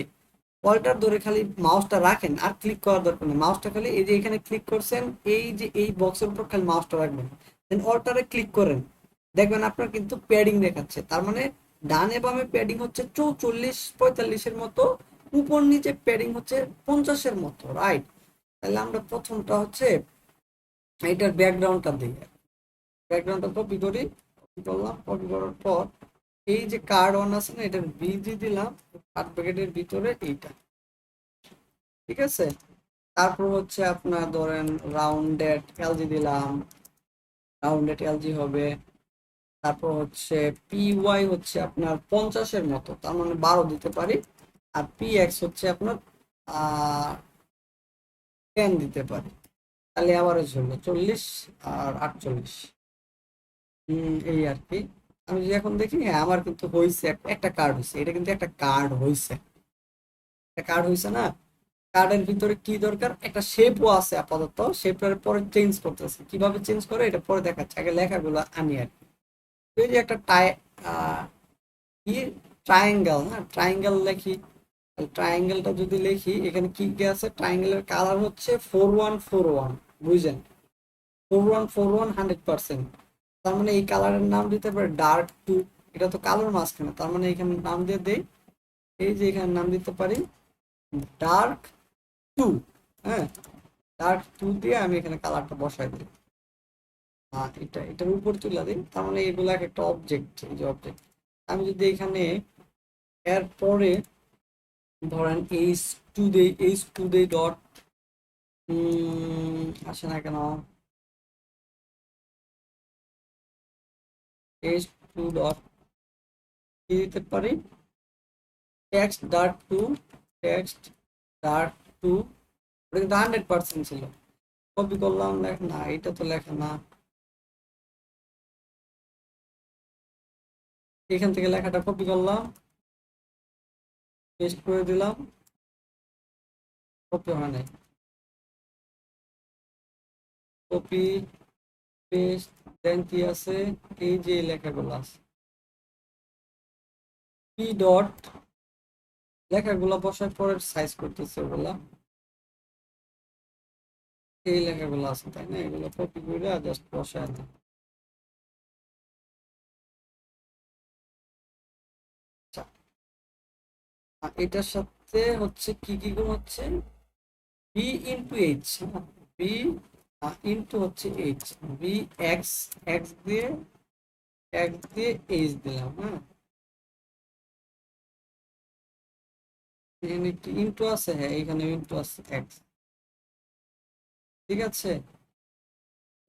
অল্টার ধরে খালি মাউসটা রাখেন, আর ক্লিক করার দরকার নেই, মাউসটা খালি এই যে এখানে ক্লিক করছেন, এই যে এই বক্সের উপর খালি মাউসটা রাখবেন, দেন অল্টারে ক্লিক করেন, দেখবেন আপনার কিন্তু প্যাডিং দেখাচ্ছে, তার মানে ডানে বামে প্যাডিং হচ্ছে 44 45-এর মতো, উপর নিচে প্যাডিং হচ্ছে 50-এর মতো, রাইট? তাহলে আমরা প্রথমটা হচ্ছে এটার ব্যাকগ্রাউন্ডটা দিই, ব্যাকগ্রাউন্ডটা কপি করি, কপি করলাম, কপি করার পর এই যে কার্ড ওয়ান আছে না, এটার বিজি দিলাম, কার্ড প্যাকেটের ভিতরে এইটা, ঠিক আছে। তারপর হচ্ছে আপনার ধরেন রাউন্ডেড এলজি দিলাম, রাউন্ডেড এলজি হবে। তারপর হচ্ছে পি ওয়াই হচ্ছে আপনার 50-এর মতো, তার মানে 12 দিতে পারি, আর পি এক্স হচ্ছে আপনার 10 দিতে পারি, তাহলে অ্যাভারেজ হলো 40 আর 48। এই আর কি। আমি যদি এখন দেখি, হ্যাঁ, আমার কিন্তু হয়েছে, একটা কার্ড হয়েছে, এটা কিন্তু একটা কার্ড হয়েছে, একটা কার্ড হয়েছে না। কার্ডের ভিতরে কি দরকার, একটা শেপও আছে, আপাতত শেপটার পরে চেঞ্জ করতেছে, কিভাবে চেঞ্জ করে এটা পরে দেখাচ্ছে, আগে লেখাগুলো আনি আর কি। এই যে একটা কি ট্রায়াঙ্গেল, হ্যাঁ, ট্রায়াঙ্গেল লেখি, ট্রায়াঙ্গেলটা যদি লিখি, এখানে কি কি আছে, ট্রায়াঙ্গেলের কালার হচ্ছে 4141, বুঝছেন, 4141 100%। তার মানে এই কালারের নাম দিতে পারে ডার্ক টু, এটা তো কালোর মাঝখানে, তার মানে এখানে নাম দিয়ে দেই, এই যে এখানে নাম দিতে পারি ডার্ক টু, হ্যাঁ, ডার্ক টু দিয়ে আমি এখানে কালারটা বসাই দিই, এটা এটার উপর তুলে দিই, তার মানে এগুলো একটা অবজেক্ট, এই যে অবজেক্ট। আমি যদি এখানে এর পরে ধরেন এইচ টু দেই ডট, আসে না কেন, এইচ2 ডট কি দিতে পারি, text dark two, text dark two, ওটা কিন্তু 100% ছিল, কপি করলাম, না এটা তো লেখা না, এখান থেকে লেখাটা কপি করলাম, পেস্ট করে দিলাম, কপি হয় নাই, কপি পেস্ট, দেন কি আছে, এই যে লেখাগুলো আছে, পি ডট, লেখাগুলো বসার পরে সাইজ করতেছে ওগুলা, এই লেখাগুলো আছে তাই না, এগুলো কপি করে জাস্ট বসায় দিই। আচ্ছা, আর এটার সাথে হচ্ছে কি কি গুণ হচ্ছে, B into H, B into হচ্ছে এইচ, বি এক্স, এক্স দিয়ে এইচ দিলাম। হ্যাঁ, এখানে একটি ইন্টু আছে, হ্যাঁ এখানে ইন্টু আছে এক্স, ঠিক আছে।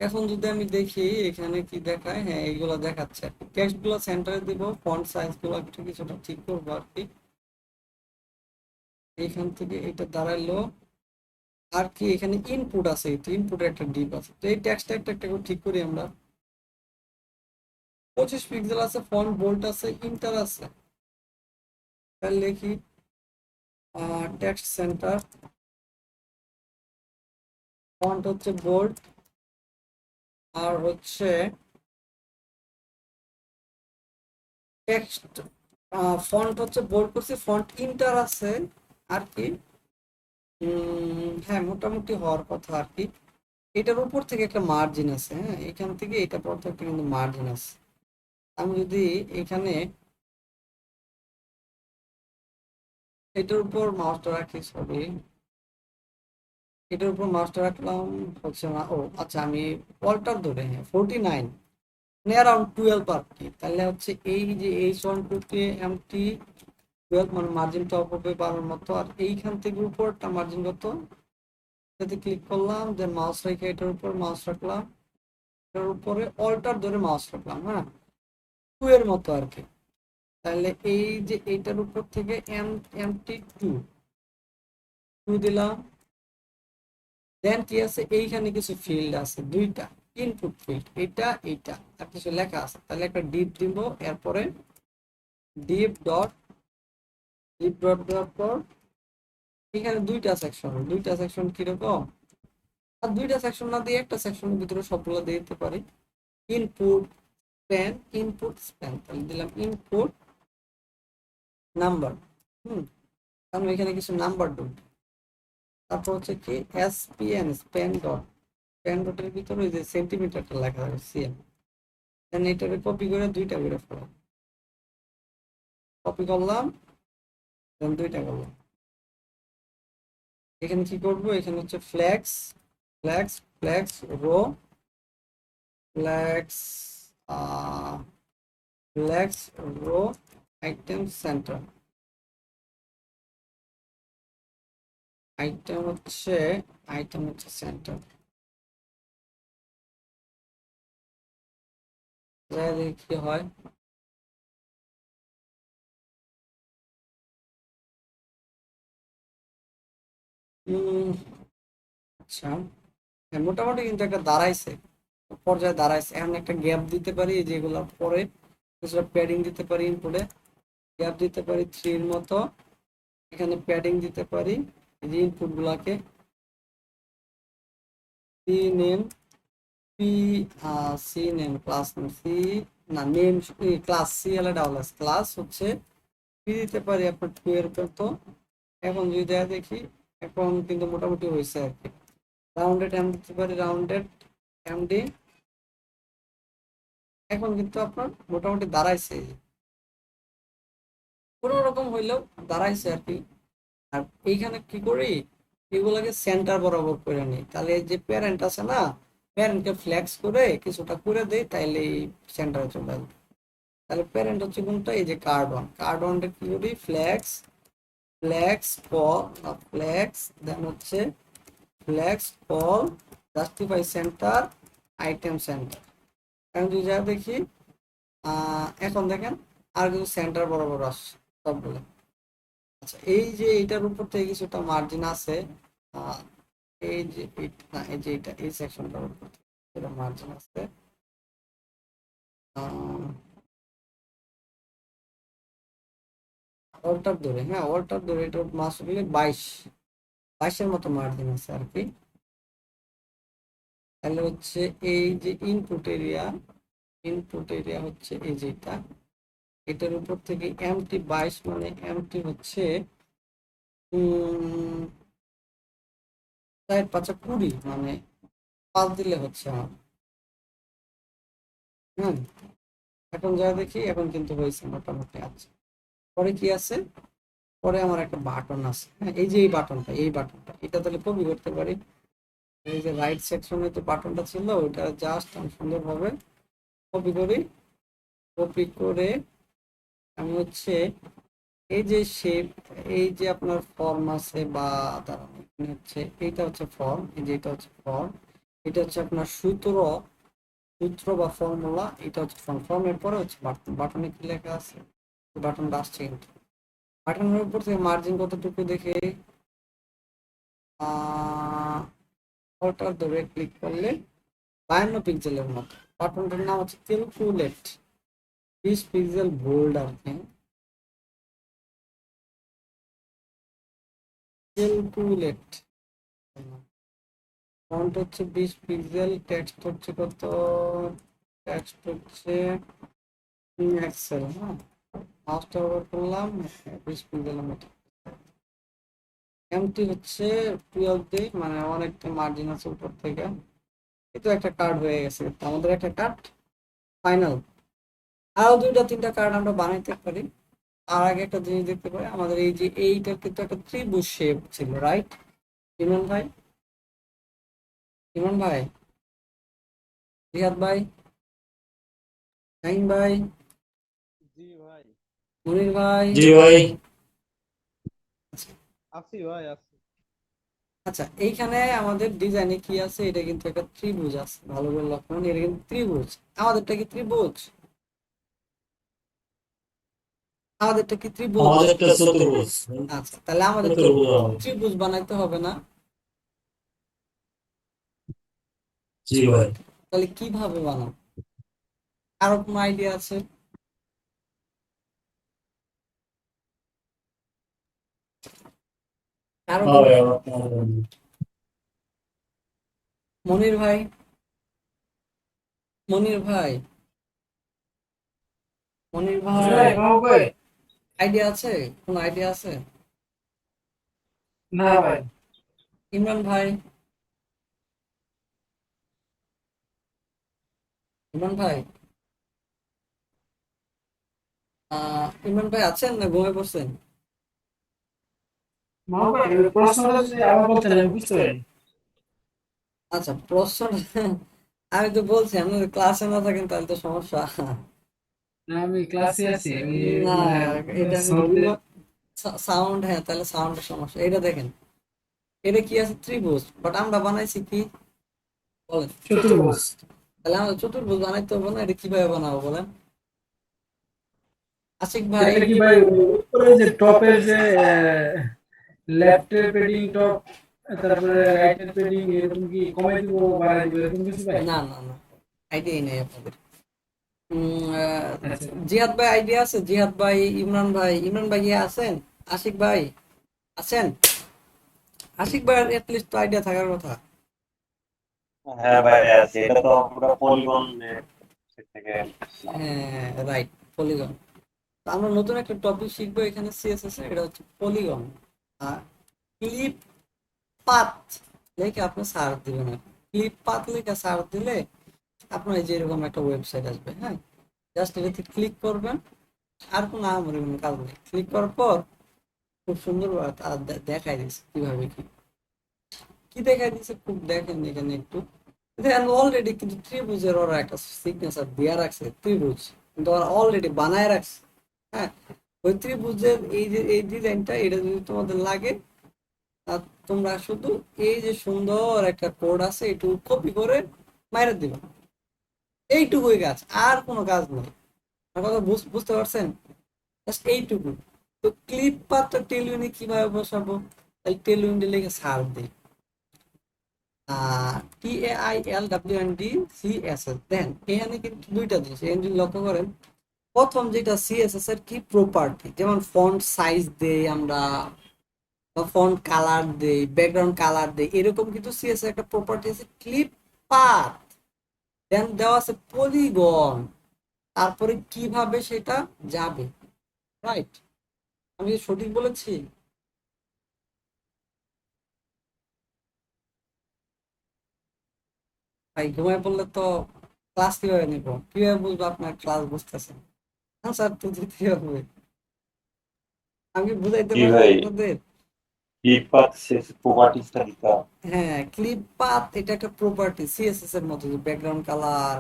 এখন যদি আমি দেখি এখানে কি দেখায়, হ্যাঁ এইগুলো দেখাচ্ছে। টেক্সট গুলো সেন্টারে দিব, ফন্ট সাইজ গুলো একটু কিছুটা ঠিক করবো আর কি। এইখান থেকে এটা দাঁড়াইলো আর কি, এখানে ইনপুট আছে, ইনপুটের একটা ডিপ আছে, তো এই টেক্সটটা একটা একটা করে ঠিক করি আমরা। 25 পিক্সেল আছে, ফন্ট বোল্ট আছে, ইন্টার আছে। তাহলে লিখি টেক্সট সেন্টার, ফন্ট হচ্ছে বোল্ট, আর হচ্ছে টেক্সট ফন্ট হচ্ছে বোল্ড করছি, ফন্ট ইন্টার আছে আর কি। হ্যাঁ মোটামুটি হওয়ার কথা আর কি। এটার উপর থেকে একটা মার্জিন আছে, হ্যাঁ এখান থেকে এটা পর থেকে কিন্তু মার্জিন আছে। আমি যদি এখানে এটার উপর মাউসটা রাখি, সরি এটার উপর মাউসটা রাখলাম, হচ্ছে না, ও আচ্ছা আমি অল্টার ধরে, হ্যাঁ 49 মানে অ্যারাউন্ড 12 আর কি। তাহলে হচ্ছে এই যে H1 এমটি 12 মানে মার্জিনটা অপ হবে 12 মতো, আর এইখান থেকে উপরটা মার্জিন কত, এটাতে ক্লিক করলাম, দেন মাউস রেখে এটার উপর মাউস রাখলাম, এটার উপরে অল্টার ধরে মাউস রাখলাম, হ্যাঁ 2 এর মতো আর কি। তাহলে এই যে এইটার উপর থেকে এমটি 2 দিলাম, দেন কি আছে, এইখানে কিছু ফিল্ড আছে দুইটা, ইনপুট ফিল্ড, এইটা আর কিছু লেখা আছে, তাহলে একটা ডিপ দিব, এরপরে ডিপ ডট, দেওয়ার পর এখানে দুইটা সেকশন কিরকম, আর দুইটা সেকশন না দিয়ে একটা সেকশনের ভিতরে সবগুলো দিয়ে দিতে পারি। ইনপুট স্প্যান, ইনপুট স্প্যান, তাহলে দিলাম ইনপুট নাম্বার, হুম, কারণ এখানে কিছু নাম্বার ঢুকবে। তারপর হচ্ছে কি এসপিএন, স্প্যান ডটের ভিতরে ওই যে সেন্টিমিটারটা লেখা হবে সিএম, দেন এটাকে কপি করে দুইটা করে ফেলাম, কপি করলাম, দেন দুইটা করলাম। এখানে কি করব, এখানে হচ্ছে flex, flex row, flex flex row item centre, item হচ্ছে সেন্টার, দেখি কি হয়। উম, আচ্ছা, হ্যাঁ, মোটামুটি কিন্তু একটা দাঁড়াইছে, পর্যায়ে দাঁড়াইছে। এখন একটা গ্যাপ দিতে পারি, যেগুলো পরে কিছুটা প্যাডিং দিতে পারি, ইনপুটে গ্যাপ দিতে পারি 3 এর মতো, এখানে প্যাডিং দিতে পারি এই যে ইনপুট গুলাকে, C name, P C name class name, C না name class, C L double S class হচ্ছে, পি দিতে পারি আপনার 2 এর মতো। এখন যদি দেখা দেখি, এখন কিন্তু মোটামুটি হয়েছে আর কি। রাউন্ডেড এম দিতে পারি, রাউন্ডেড এমডি, এখন কিন্তু আপনার মোটামুটি দাঁড়াইছে, কোনো রকম হইলেও দাঁড়াইছে আর কি। আর এইখানে কি করি, এগুলাকে সেন্টার বরাবর করে নিই, তাহলে এই যে প্যারেন্ট আছে না, প্যারেন্টকে ফ্লেক্স করে কিছুটা করে দেই, তাইলে এই সেন্টারে চলে আসবে। তাহলে প্যারেন্ট হচ্ছে কোনটা, এই যে কার্ড ওয়ানটা কি করি, ফ্লেক্স দেন হচ্ছে call justify centre, item centre. এখন যদি যা দেখি, এখন দেখেন আর কিছু সেন্টার বরাবর আসছে সবগুলো। আচ্ছা, এই যে এইটার উপর থেকে কিছুটা মার্জিন আছে, আহ, এই যে না, এই যে এটা এই সেকশনটার উপর থেকে মার্জিন আছে, অল্টার ধরে এটা মাস হলে 22-এর মতো মার্জিন আছে আর কি। তাহলে হচ্ছে এই যে ইনপুট এরিয়া হচ্ছে এই যেটা, এটার উপর থেকে এমটি 22 মানে এমটি হচ্ছে 4 5 20, মানে 5 দিলে হচ্ছে আমার। হ্যাঁ, এখন যা দেখি এখন কিন্তু হয়েছে মোটামুটি। আচ্ছা, পরে কি আছে? পরে আমার একটা বাটন আছে, হ্যাঁ, এই যে এই বাটনটা এটা তাহলে কপি করতে পারি। এই যে রাইট সেকশনে যে বাটনটা ছিল ওইটা জাস্ট আমি সুন্দরভাবে কপি করি। কপি করে আমি হচ্ছে এই যে শেপ, এই যে আপনার ফর্ম আছে বা দাঁড়ান, এখানে হচ্ছে এইটা হচ্ছে ফর্ম, এই যে এটা হচ্ছে ফর্ম, এটা হচ্ছে আপনার সূত্র বা ফর্মুলা, এটা হচ্ছে ফর্ম। ফর্মের পরে হচ্ছে বাটন। বাটনে কি লেখা আছে? বাটনটা আসছে কিন্তু। বাটনের উপর থেকে মার্জিন কতটুকু দেখে অল্টার ধরে ক্লিক করলে 52 পিক্সেলের মতো। বাটনটার নাম হচ্ছে ক্যালকুলেট, 20 পিক্সেল বোল্ড আর কি। ক্যালকুলেট, ফন্ট হচ্ছে 20 পিক্সেল, টেক্সট হচ্ছে কত? টেক্সট হচ্ছে এক্সেল, হ্যাঁ। মাউসটা ওভার করলাম, 20 পিক্সেলের মতো। এমটি হচ্ছে 12 দিই, মানে অনেকটা মার্জিন আছে উপর থেকে। এটা একটা কার্ড হয়ে গেছে, আমাদের একটা কার্ড ফাইনাল। আরো 2টা 3টা কার্ড আমরা বানাইতে পারি। আর আগে একটা জিনিস দেখতে পাই, আমাদের এই যে এইটা কিন্তু একটা ত্রিভুজ শেপ ছিল, রাইট? ইমন ভাই, ইমন ভাই, রিহাদ ভাই, শাহিন ভাই, জি ভাই। মনির ভাই। জি ভাই। আছি ভাই, আছি। আচ্ছা, এইখানে আমাদের ডিজাইনে কি আছে? এটা কিন্তু একটা ত্রিভুজ আছে, ভালো করে লক্ষ্য করুন, এটা কিন্তু ত্রিভুজ। আমাদেরটা কি ত্রিভুজ? আমাদেরটা কি ত্রিভুজ? আমাদেরটা চতুর্ভুজ। আচ্ছা, তাহলে আমাদের তো চতুর্ভুজ আমাদের। ত্রিভুজ বানাইতে হবে না? জি ভাই। তাহলে কিভাবে বানাবো? কারো কোনো আইডিয়া আছে? কারো হ্যাঁ কোনো? ভাই, আমার মনির ভাই, মনির ভাই, মনির জি ভাই, ভাই, মাহবুব ভাই। আইডিয়া আছে? কোনো আইডিয়া আছে? না ভাই। ইমরান ভাই, ইমরান ভাই, ইমরান ভাই আছেন না ঘুমিয়ে পড়ছেন? মাহবুব ভাই, ওই প্রশ্নটা যদি আবার বলতেন আমি বুঝতে পারি। আচ্ছা, প্রশ্ন আমি তো বলছি আপনি যদি ক্লাসে না থাকেন তাহলে তো সমস্যা। না, আমি ক্লাসে আছি, আমি না, মানে এটা আমি সলতে। সাউন্ড, হ্যাঁ, তাহলে সাউন্ডের সমস্যা। এটা দেখেন, এটা কি আছে? ত্রিভুজ, বাট আমরা বানাইছি কি বলেন? চতুর্ভুজ। তাহলে আমরা চতুর্ভুজ বানাইতে হবে না? এটা কিভাবে বানাবো বলেন আশিক ভাই? এটা কি ভাই উপরে যে টপের যে লেফটের পেডিং টপ, তারপরে রাইটের পেডিং, এরকম কি কমাই দিব বাড়াই দিব এরকম কিছু ভাই? না না না, আইডিয়াই নেই আপনাদের। আচ্ছা। জিহাদ ভাই আইডিয়া আছে? জিহাদ ভাই, ইমরান ভাই, ইমরান ভাই ইয়ে আছেন? আশিক ভাই আছেন? আশিক ভাইয়ের এটলিস্ট তো আইডিয়া থাকার কথা। হ্যাঁ ভাই, আছে। এটা তো পুরো পলিগন থেকে আসলাম। হ্যাঁ, রাইট, পলিগন। আমরা নতুন একটা টপিক শিখবো এখানে সিএসএস এর, এটা হচ্ছে পলিগন। ক্লিপ পাথ লিখে আপনি সার্চ দিবেন। ক্লিপ পাথ লিখে সার্চ দিলে আপনার এই যে এরকম একটা ওয়েবসাইট আসবে, হ্যাঁ। জাস্ট এটাতে ক্লিক করবেন, আর কোনো আমার কোনো কাজ নেই। ক্লিক করার পর খুব সুন্দর দেখাই দিচ্ছে কিভাবে কি কি দেখাই দিচ্ছে, খুব দেখেন এখানে একটু দেখেন। অলরেডি কিন্তু ত্রিভুজের ওরা একটা সিগনেচার দেওয়া রাখছে, ত্রিভুজ কিন্তু ওরা অলরেডি বানায় রাখছে, হ্যাঁ। ওই ত্রিভুজের এই যে এই ডিজাইনটা, এটা যদি তোমাদের লাগে, আর তোমরা শুধু এই যে সুন্দর একটা কোড আছে এইটুকু কপি করে মাইরে দিবা, এইটুকুই কাজ, আর কোনো কাজ নেই। আমার কথা বুঝতে পারছেন? জাস্ট এইটুকু। তো ক্লিপ পাথটা টেলউইনে কিভাবে বসাবো? তাহলে টেলউইনে লিখে সার্চ দিই, TAILWNDCSS, দেন এখানে কিন্তু দুইটা জিনিস এখানে যদি লক্ষ্য করেন। প্রথম যেটা সিএসএস এর কি প্রপার্টি, যেমন ফন্ট সাইজ দেই আমরা, বা ফন্ট কালার দেই, ব্যাকগ্রাউন্ড কালার দেই, এরকম কিন্তু সিএসএস একটা প্রপার্টি আছে ক্লিপ পাথ। দেন দেওয়া আছে পলিগন, তারপরে কিভাবে সেটা যাবে, রাইট? আমি কি সঠিক বলেছি? ভাই ঘুমায় পড়লে তো ক্লাস কিভাবে নিব, কিভাবে বুঝবো আপনার ক্লাস বুঝতেছেন? স্যার তো দিতে হবে, আমি কি বুঝাইতে জি পারবো ভাই, আপনাদের? ডিপ পাথ প্রপার্টিসটা দিতে হবে। হ্যাঁ, ক্লিপ পাথ এটা একটা প্রপার্টি সিএসএস এর মতো, যে ব্যাকগ্রাউন্ড কালার,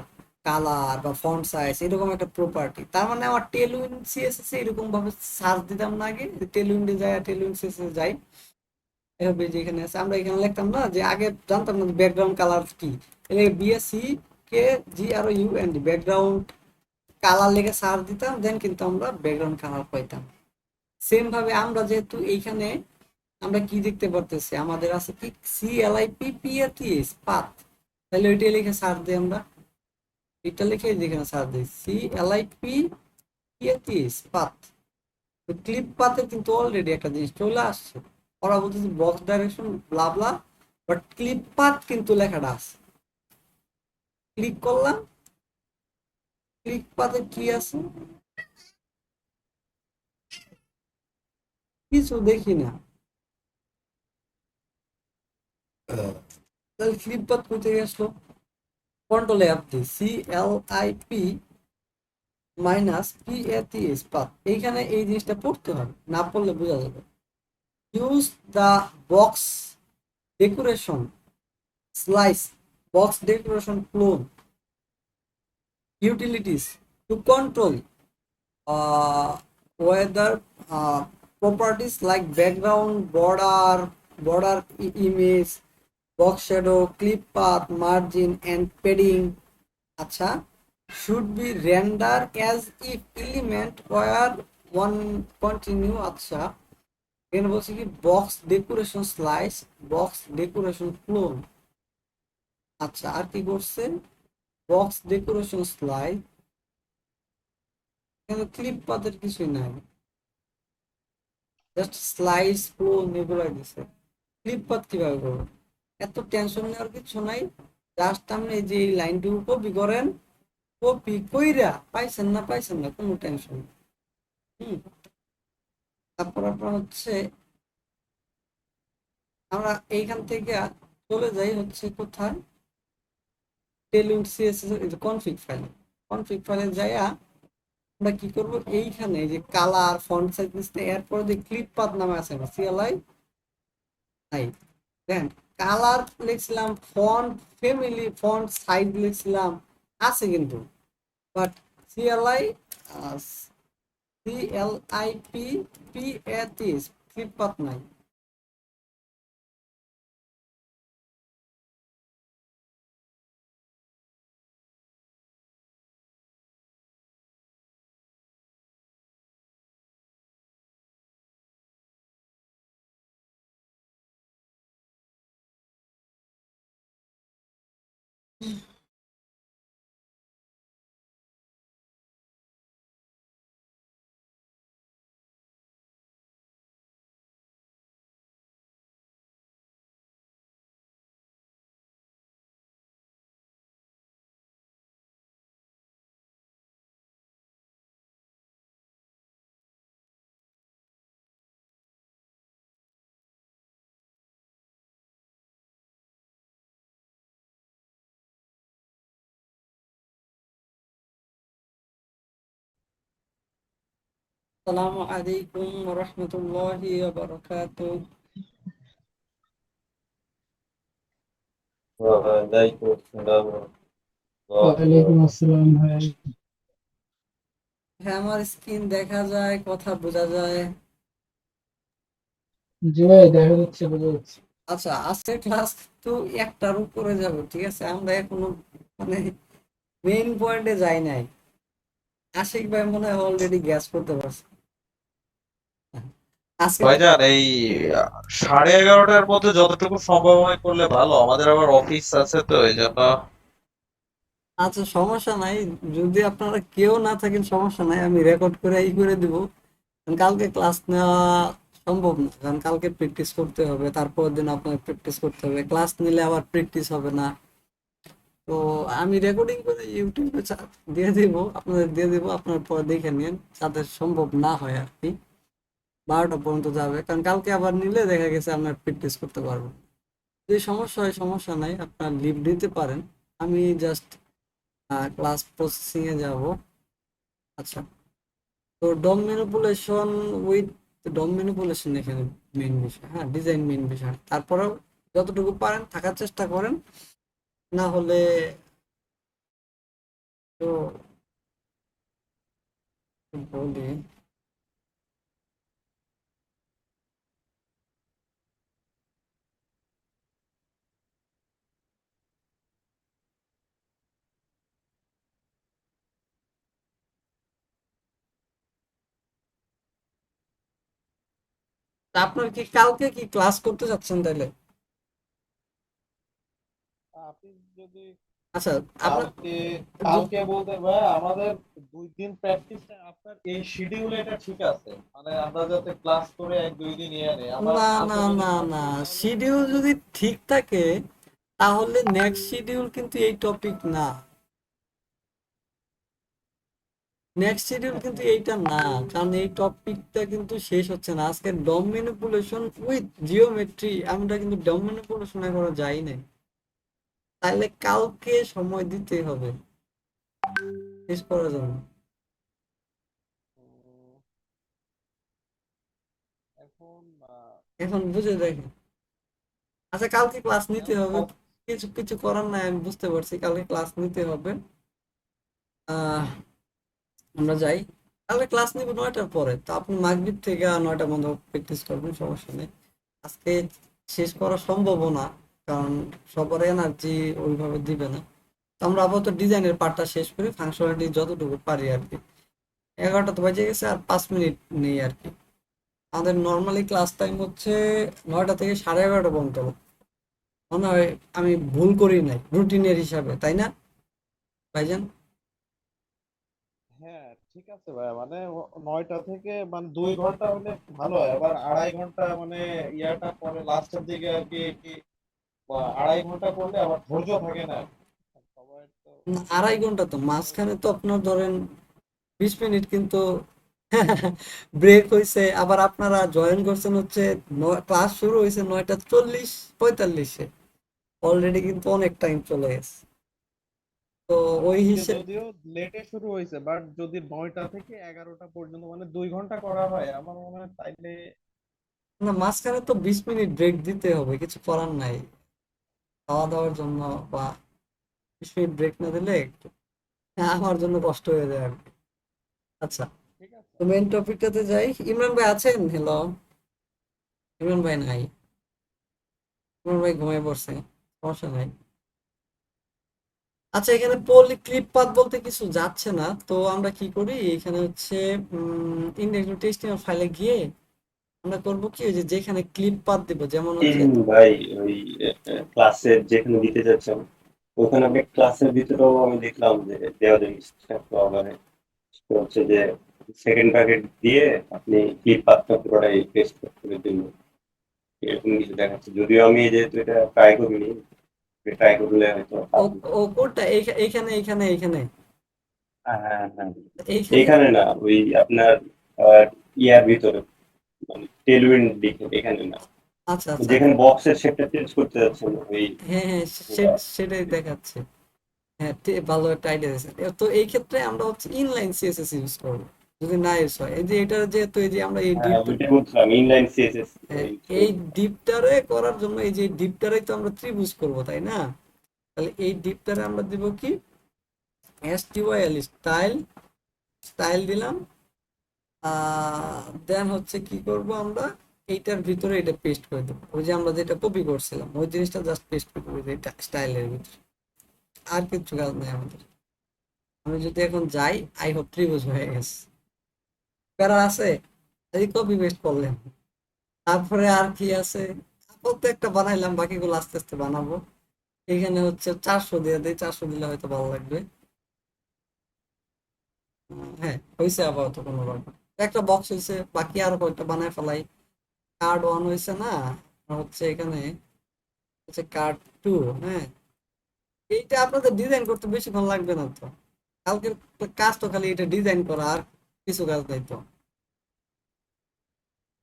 কালার বা ফন্ট সাইজ এরকম একটা প্রপার্টি। তার মানে আমার টেলউইন্ড সিএসএস এ এরকম ভাবে সার্চ দিতাম না, আগে টেলউইন্ডে যাই, টেলউইন্ড সিএসএস যাই, এভাবে যেখানে আছে আমরা এখানে লিখতাম না, যে আগে জানতাম না ব্যাকগ্রাউন্ড কালার কি, এর বিএসসি কে জি আর ইউএনডি ব্যাকগ্রাউন্ড কালার লিখে সার্চ দিতাম, দেন কিন্তু আমরা ব্যাকগ্রাউন্ড কালার পাইতাম। সেম ভাবে আমরা যেহেতু এইখানে আমরা কি দেখতে পারতেছি, আমাদের আছে কি সিএলআইপি পিএটিএস পাথ, তাহলে ওইটা লিখে সার্চ দিই আমরা, এটা লিখে যেখানে সার্চ দিই সিএলআইপি পিএটিএস পাথ, ক্লিপ পাথে কিন্তু অলরেডি একটা জিনিস চলে আসছে, ওরা বলতেছে box direction blah blah, but clip path কিন্তু লেখাটা আছে। ক্লিক করলাম, ক্লিক পাথে কি আছে কিছু দেখি না, তাহলে ক্লিপ পাথ কোথায় আসলো? কন্ট্রোল অ্যাপ দিই সিএলআইপি মাইনাস পিএটিএস পাথ, এইখানে এই জিনিসটা পড়তে হবে, না পড়লে বোঝা যাবে। Use the box decoration slice box decoration clone utilities to control whether properties like background, border image, box shadow, clip path, margin, and padding. আচ্ছা, should be rendered as if element were one continue. আচ্ছা, এখানে বলছে কি box decoration slice, box decoration clone. আচ্ছা, আর কি করছে? Box decoration slide, এখানে clip পাতের কিছুই নাই, জাস্ট স্লাইস ক্লোন এগুলাই দিছে। ক্লিপ পাত কিভাবে করবো? এত টেনশন নেওয়ার কিছু নাই, জাস্ট আপনি এই যে এই লাইনটুকু কপি করেন, কপি কইরা পাইছেন না কোনো টেনশন নেই। তারপর আপনার হচ্ছে আমরা এইখান থেকে চলে যাই হচ্ছে কোথায়, টেলউইন্ড সিএসএস এর কনফিগ ফাইলে যাইয়া আমরা কি করব, এইখানে যে কালার ফন্ট সাইজ নিচে এরপর যে ক্লিপ পাথ নামে আছে না সিএলআই নাই, দেন কালার লিখছিলাম, ফন্ট ফ্যামিলি ফন্ট সাইজ লিখছিলাম, আছে কিন্তু, but CLI CLIP PATS clip path নাই। আসসালামু আলাইকুম ওয়া রাহমাতুল্লাহি ওয়া বারাকাতুহু। ওয়ালাইকুম আসসালাম ওয়ালাইকুম আসসালাম ভাই। হ্যাঁ, আমার স্ক্রিন দেখা যায়, কথা বোঝা যায়। জি ভাই, দেখা যাচ্ছে, বোঝা যাচ্ছে। আচ্ছা, আজকের ক্লাস তো একটার উপরে যাবে, ঠিক আছে, আমরা এখনো মানে মেইন পয়েন্টে যাই নাই। আশিক ভাই মনে হয় অলরেডি গ্যাস করতে পারছে। আজকে ভাইজান এই 11:30টার মধ্যে যতটুকু সম্ভব হয় করলে ভালো, আমাদের আবার অফিস আছে তো এই জন্য। আচ্ছা, সমস্যা নাই, যদি আপনারা কেউ না থাকেন সমস্যা নাই, আমি রেকর্ড করে করে দিব। কারণ কালকে ক্লাস নেওয়া সম্ভব না, কারণ কালকে প্র্যাকটিস করতে হবে, তারপর দিন আপনার প্র্যাকটিস করতে হবে, ক্লাস নিলে আবার প্র্যাকটিস হবে না। তো আমি রেকর্ডিং করে ইউটিউবে দিয়ে দিব, আপনাদের দিয়ে দিব, আপনার পরে দেখে নিন, যাদের সম্ভব না হয় আর কি। 12টা পর্যন্ত যাবে, কারণ কালকে আবার নিলে দেখা গেছে আপনার প্র্যাকটিস করতে পারবো। যদি সমস্যা হয় সমস্যা নাই, আপনার লিভ নিতে পারেন, আমি জাস্ট ক্লাস প্রসেসিং এ যাব। আচ্ছা, তো ডম ম্যানিপুলেশন উইথ ডম ম্যানিপুলেশন এখানে মেইন বিষয়, হ্যাঁ ডিজাইন মেইন বিষয়। তারপরেও যতটুকু পারেন থাকার চেষ্টা করেন, না হলে তো বলি। তা আপনার কি কালকে কি ক্লাস করতে যাচ্ছেন তাইলে? আপনি যদি আচ্ছা, আপনার কালকে কালকে বলতে ভাই আমাদের 2 দিন প্র্যাকটিসটা আপনার এই শিডিউলে এটা ঠিক আছে, মানে আমরা যাতে ক্লাস করে 1-2 দিন ইয়ে নেই আমার না না কালকে যদি না না, কমপ্লিট তাহলে শিডিউল যদি ঠিক থাকে তাহলে নেক্সট শিডিউল কিন্তু এই টপিক না, নেক্সট শিডিউল কিন্তু এইটা না। কারণ এই টপিকটা কিন্তু শেষ হচ্ছে না আজকে। ডম ম্যানিপুলেশন উইথ জিওমেট্রি, আমরা কিন্তু ডম ম্যানিপুলেশন করা যায় না, তাহলে কালকে সময় দিতে হবে শেষ করার জন্য। উম, এখন এখন বুঝে দেখেন। আচ্ছা, কালকে ক্লাস নিতে এখন হবে, কিছু কিছু করার নাই, আমি বুঝতে পারছি কালকে ক্লাস নিতে হবে। আহ আমরা যাই, কালকে ক্লাস নিব 9টার পরে, তো আপনি মাগরিব থেকে 9টা বন্ধ প্র্যাকটিস করবেন, সমস্যা নেই। আজকে শেষ করা সম্ভব না, কারণ সবার এনার্জি ওইভাবে দিবে না। তো আমরা আপাতত ডিজাইনের পার্টটা শেষ করি, ফাংশনালিটি যতটুকু পারি আর কি। 11টা তো বাজে গেছে, আর 5 মিনিট নেই আর কি। আমাদের নর্মালি ক্লাস টাইম হচ্ছে 9টা থেকে 11:30 পর্যন্ত, মনে হয় আমি ভুল করি নাই রুটিনের হিসাবে, তাই না ভাইজান? হ্যাঁ ঠিক আছে ভাই, মানে 9টা থেকে মানে 2 ঘন্টা হলে ভালো হয়, আবার 2.5 ঘন্টা মানে ইয়াটা পরে লাস্টের দিকে আর কি কি 2.5 ঘন্টা করলে আবার ধৈর্য থাকে না সবাই তো। 2.5 ঘন্টা তো মাঝখানে তো আপনার ধরেন 20 মিনিট কিন্তু ব্রেক হয়েছে, আবার আপনারা জয়েন করছেন হচ্ছে ক্লাস শুরু হয়েছে 9:40-45-এ, অলরেডি কিন্তু অনেক টাইম চলে গেছে। তো ওই আজকে হিসেবে যদিও লেটে শুরু হয়েছে, বাট যদি 9টা থেকে 11টা পর্যন্ত মানে 2 ঘন্টা করা হয় আমার মনে হয় তাইলে। না, মাঝখানে তো 20 মিনিট ব্রেক দিতে হবে, কিছু করার নাই, খাওয়া দাওয়ার জন্য বা 20 মিনিট ব্রেক না দিলে একটু আমার জন্য কষ্ট হয়ে যায় আর কি। আচ্ছা, ঠিক আছে। তো মেন টপিকটাতে যাই। ইমরান ভাই আছেন? হ্যালো, ইমরান ভাই নাই, ইমরান ভাই ঘুমিয়ে পড়ছে, সমস্যা নাই। আচ্ছা, এখানে পলি ক্লিপ পাথ বলতে কিছু যাচ্ছে না, তো আমরা কি করি এখানে হচ্ছে ইন্ডেক্স টেস্টিং ফাইলে গিয়ে আমরা করবো কি, ওই যে যেখানে ক্লিপ পাথ দিব, যেমন হচ্ছে ভাই ওই ক্লাসের যেখানে দিতে যাচ্ছেন ওখানে আপনি ক্লাসের ভিতরেও আমি দেখলাম যে দেওয়া জিনিসটা মানে হচ্ছে যে সেকেন্ড প্যাকেট দিয়ে আপনি ক্লিপ পাথটা পুরোটাই পেস্ট করে দিন, এরকম কিছু দেখাচ্ছে। যদিও আমি যেহেতু এটা ট্রাই করিনি, ট্রাই করলে হয়তো ও পারবো। ও কোডটা এইখানে এইখানে এইখানে হ্যাঁ হ্যাঁ হ্যাঁ, এইখানে এখানে না, ওই আপনার আহ, ইয়ার ভিতরে মানে টেলউইন্ড দিকে এখানে না, আচ্ছা আচ্ছা, যেখানে বক্সের শেপটা চেঞ্জ করতে যাচ্ছেন ওই হ্যাঁ হ্যাঁ, সেটাই দেখাচ্ছে। হ্যাঁ, ভালো একটা আইডিয়া দিয়েছেন। তো এই ক্ষেত্রে আমরা হচ্ছে ইনলাইন সিএসএস ইউজ করবো যদি না ইউজ হয়। এই যে এটা যেহেতু এই যে আমরা এই হ্যাঁ ডিপ, ওইটা বলছিলাম ইনলাইন সিএসএস। এই ডিপটারে করার জন্য এই যে ডিপটারে তো আমরা ত্রিভুজ করব, তাই না? তাহলে এই ডিপটারে আমরা দিব কি, STYL স্টাইল, স্টাইল দিলাম। দেন হচ্ছে কি করব আমরা, এইটার ভিতরে এটা পেস্ট করে দেবো, ওই যে আমরা যেটা কপি করছিলাম ওই জিনিসটা জাস্ট পেস্ট করে দেবো এটা স্টাইলের ভিতরে, আর কিছু কাজ নেই আমাদের। আমি যদি এখন যাই, আই হোপ ত্রিভুজ হয়ে গেছে, প্যারা আছে, এই কপি পেস্ট করলেন। তারপরে আর কি আছে, আপাতত একটা বানাইলাম, বাকিগুলো আস্তে আস্তে বানাবো। এখানে হচ্ছে 400 দিয়ে দেয়, 400 দিলে হয়তো ভালো লাগবে। হ্যাঁ হয়েছে, আপাতত কোনো ব্যাপার, একটা বক্স হয়েছে, বাকি আরো কয়েকটা বানায় ফেলাই। কার্ড 1 হয়েছে না, আর হচ্ছে এখানে হচ্ছে কার্ড 2। হ্যাঁ, এইটা আপনাদের ডিজাইন করতে বেশিক্ষণ লাগবে না তো, কালকের কাজ তো খালি এটা ডিজাইন করা, আর কিছু কাজ নাই তো।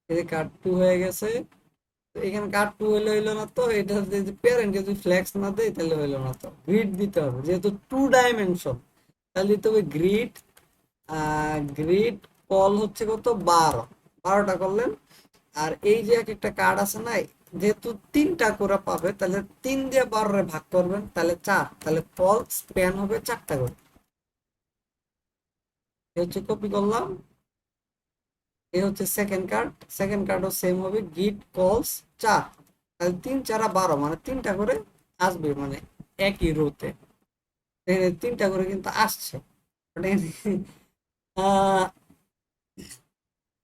এই যে কার্ড 2 হয়ে গেছে, তো এখানে কার্ড টু হইলো না, তো এটা যদি প্যারেন্ট যদি ফ্লেক্স না দেয় তাহলে হইলো না, তো গ্রিড দিতে হবে যেহেতু 2 ডাইমেনশন। তাহলে দিতে হবে গ্রিড। গ্রিড কল হচ্ছে কত, 12টা করলেন। আর এই যে এক একটা কার্ড আছে না, যেহেতু 3টা করে পাবে, তাহলে 3 দিয়ে 12 ভাগ করবেন, তাহলে 4, তাহলে কল স্প্যান হবে 4টা করে। এ হচ্ছে কপি করলাম। এ হচ্ছে সেকেন্ড কার্ডও সেম হবে, গিট কলস 4, তাহলে 3 4 12, মানে 3টা করে আসবে, মানে একই রোতে 3টা করে কিন্তু আসছে।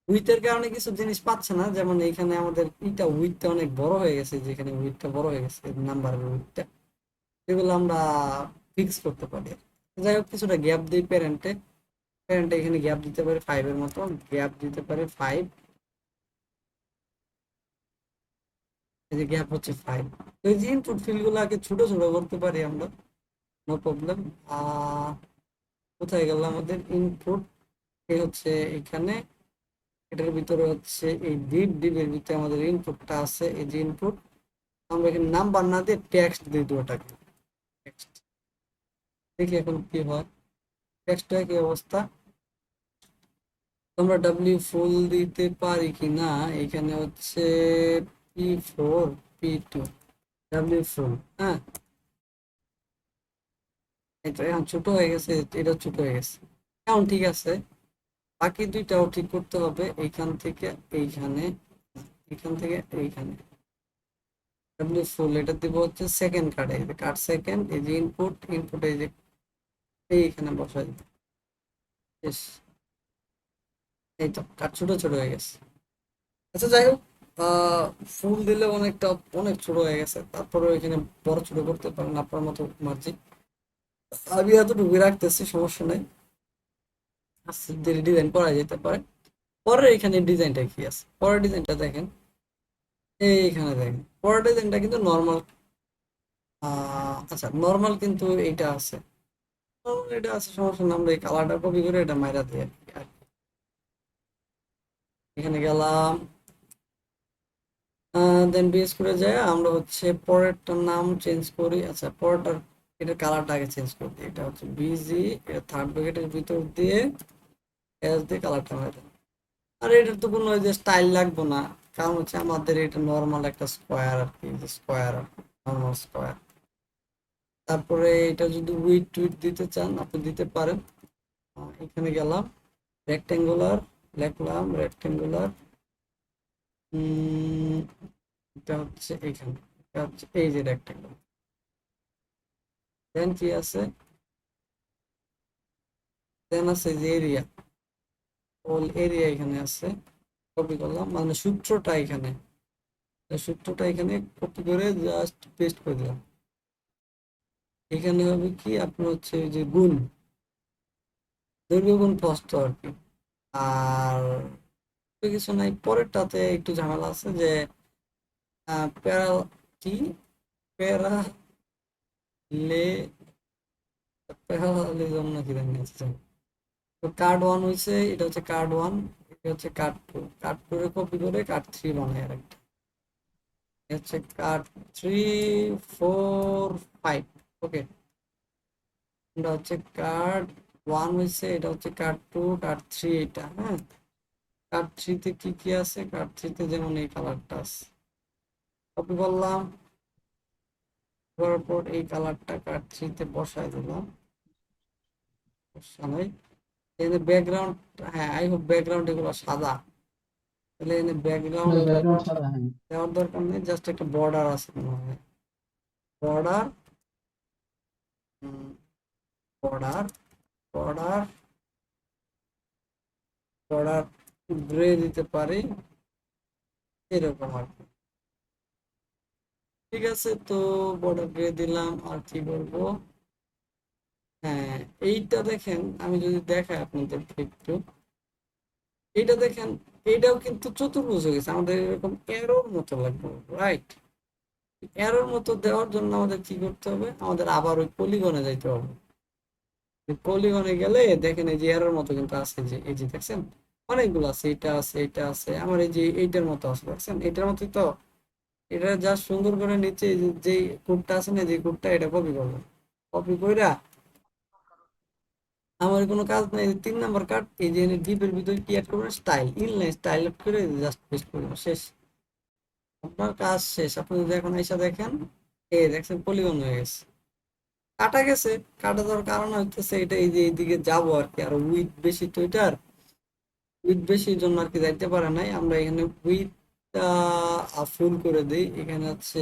উইথের কারণে কিছু জিনিস পাচ্ছে না, যেমন এখানে আমাদের ইটা উইথটা অনেক বড় হয়ে গেছে, যেখানে উইথটা বড় হয়ে গেছে নাম্বারের উইথটা, এগুলো আমরা ফিক্স করতে পারি। যাই হোক, কিছুটা গ্যাপ দিই প্যারেন্টে এখানে গ্যাপ দিতে পারি 5 এর মতো, গ্যাপ দিতে পারি 5, এই যে গ্যাপ হচ্ছে 5। তো এই যে ইনপুট ফিল্ড গুলাকে ছোট ছোট করতে পারি আমরা, নো প্রবলেম। কোথায় গেল আমাদের ইনপুট, এই হচ্ছে এখানে, এটার ভিতরে হচ্ছে এই ডিপের ভিতরে আমাদের ইনপুটটা আছে, এই যে ইনপুট, আমরা এখানে নাম্বার না দিয়ে টেক্সট দিয়ে দেবো, ওটাকে টেক্সট। দেখি এখন কি হয়, টেক্সটটা কি অবস্থা। আমরা ডাব্লিউ ফুল দিতে পারি কি না, এখানে হচ্ছে P4 P2 ডাব্লিউ ফুল। হ্যাঁ, এটা এখন ছোট হয়ে গেছে, এটা ছোট হয়ে গেছে, এখন ঠিক আছে। বাকি দুইটাও ঠিক করতে হবে, এইখান থেকে এইখানে, এখান থেকে এইখানে। ডাব্লিউ ফুল এটা দিব হচ্ছে সেকেন্ড কার্ডে, এই যে কার্ড সেকেন্ড, এই যে ইনপুট এই যে এইখানে বসাই দিই। বেশ, এই তো কার্ড ছোট ছোট হয়ে গেছে। আচ্ছা যাই হোক, ফুল দিলে অনেক ছোট হয়ে গেছে, তারপরে এখানে বড় ছোট করতে পারেন আপনার মতো মার্জি। আমি এতটুকু রাখতেছি, সমস্যা নেই, আস্তে ধীরে ডিজাইন করা যেতে পারে। পরের এখানে ডিজাইনটা কি আছে, পরের ডিজাইনটা দেখেন, এইখানে দেখেন পরের ডিজাইনটা কিন্তু নর্মাল। আচ্ছা, নর্মাল কিন্তু এইটা আছে, এটা আছে, সমস্যা নেই, আমরা এই কালারটা কপি করে এটা মাইরা দিই আর কি। এখানে গেলাম, দেন বিএস করে যায়, আমরা হচ্ছে পরেরটার নাম চেঞ্জ করি। আচ্ছা, পরেরটার এটার কালারটা আগে চেঞ্জ করে দিই, এটা হচ্ছে বিজি, এটা থার্ড ব্র্যাকেটের ভিতর দিয়ে এস দিয়ে কালারটা মারি। আর এটার তো কোনো ওই যে স্টাইল লাগবে না, কারণ হচ্ছে আমাদের এটা নর্মাল একটা স্কোয়ার আর কি, স্কোয়ার, নর্মাল স্কোয়ার। তারপরে এটা যদি উইড টুইট দিতে চান আপনি দিতে পারেন। এখানে গেলাম, রেক্টেঙ্গুলার লিখলাম, রেক্টেঙ্গুলার, এটা হচ্ছে এখানে, এটা হচ্ছে এই যে রেক্টেঙ্গুলার। দেন কি আছে, দেন আছে যে এরিয়া, হোল এরিয়া এখানে আছে, কপি করলাম, মানে সূত্রটা এখানে, কপি করে জাস্ট পেস্ট করে দিলাম। এখানে হবে কি আপনার হচ্ছে এই যে গুণ, দৈর্ঘ্য গুণ প্রস্থ আর কি। আর তো কিছু নাই, পরেরটাতে একটু ঝামেলা আছে যে প্যারা কি প্যারা লে প্যারালিজম নাকি জানি আছে। তো কার্ড 1 হয়েছে, এটা হচ্ছে কার্ড 1, এটা হচ্ছে কার্ড 2 এর কপি করে কার্ড 3 বানায় আর একটা, হচ্ছে কার্ড 3 4 5। ওকে, এটা হচ্ছে কার্ড 1 হয়েছে, এটা হচ্ছে কার্ড 2, কার্ড 3 এটা। হ্যাঁ, কার্ড 3 তে কি কি আছে, কার্ড 3 তে যেমন এই কালারটা আছে, কপি করলাম, করার পর এই কালারটা কার্ড 3 তে বসায় দিলাম, সমস্যা নাই। এখানে ব্যাকগ্রাউন্ড, হ্যাঁ আই হোপ ব্যাকগ্রাউন্ড এগুলো সাদা, তাহলে এখানে ব্যাকগ্রাউন্ড ব্যাকগ্রাউন্ড সাদা, হ্যাঁ। দেওয়ার দরকার নেই, জাস্ট একটা বর্ডার আছে মনে হয়, border, border, border, border grey দিতে পারি, এরকম আর কি। ঠিক আছে, তো বর্ডার গ্রে দিলাম, আর কি করবো, হ্যাঁ এইটা দেখেন, আমি যদি দেখাই আপনাদেরকে একটু, এইটা দেখেন, এইটাও কিন্তু চতুর্ভুজ হয়ে গেছে, আমাদের এরকম এরোর মতো লাগবে, রাইট। এরোর মতো দেওয়ার জন্য আমাদের কি করতে হবে, আমাদের আবার ওই পলিগনে যাইতে হবে। পলিগনে গেলে দেখেন এই যে এরোর মতো কিন্তু আছে, যে এই যে দেখছেন অনেকগুলো আছে, এটা আছে, এটা আছে, আমার এই যে এইটার মতো আছে, দেখছেন এটার মতোই তো। এটা যা সুন্দর করে নিচে যে কোডটা আছে না, যে কোডটা এটা কপি করবো, কপি কইরা আমার কোনো কাজ নাই, 3 নাম্বার কার্ড, এই যে ডিপের ভিতরে কি অ্যাড করবেন, স্টাইল, ইনলাইন স্টাইল অ্যাড করে জাস্ট পেস্ট করবেন, শেষ, আপনার কাজ শেষ। আপনি যদি এখন এসে দেখেন, এই দেখছেন পলিগন হয়ে গেছে, কাটা গেছে। কাটা যাওয়ার কারণ হচ্ছে এটা এই যে এইদিকে যাবো আর কি, আর উইথ বেশি তো এটার, উইথ বেশির জন্য আর কি যাইতে পারে নাই। আমরা এখানে উইথটা ফুল করে দিই। এখানে হচ্ছে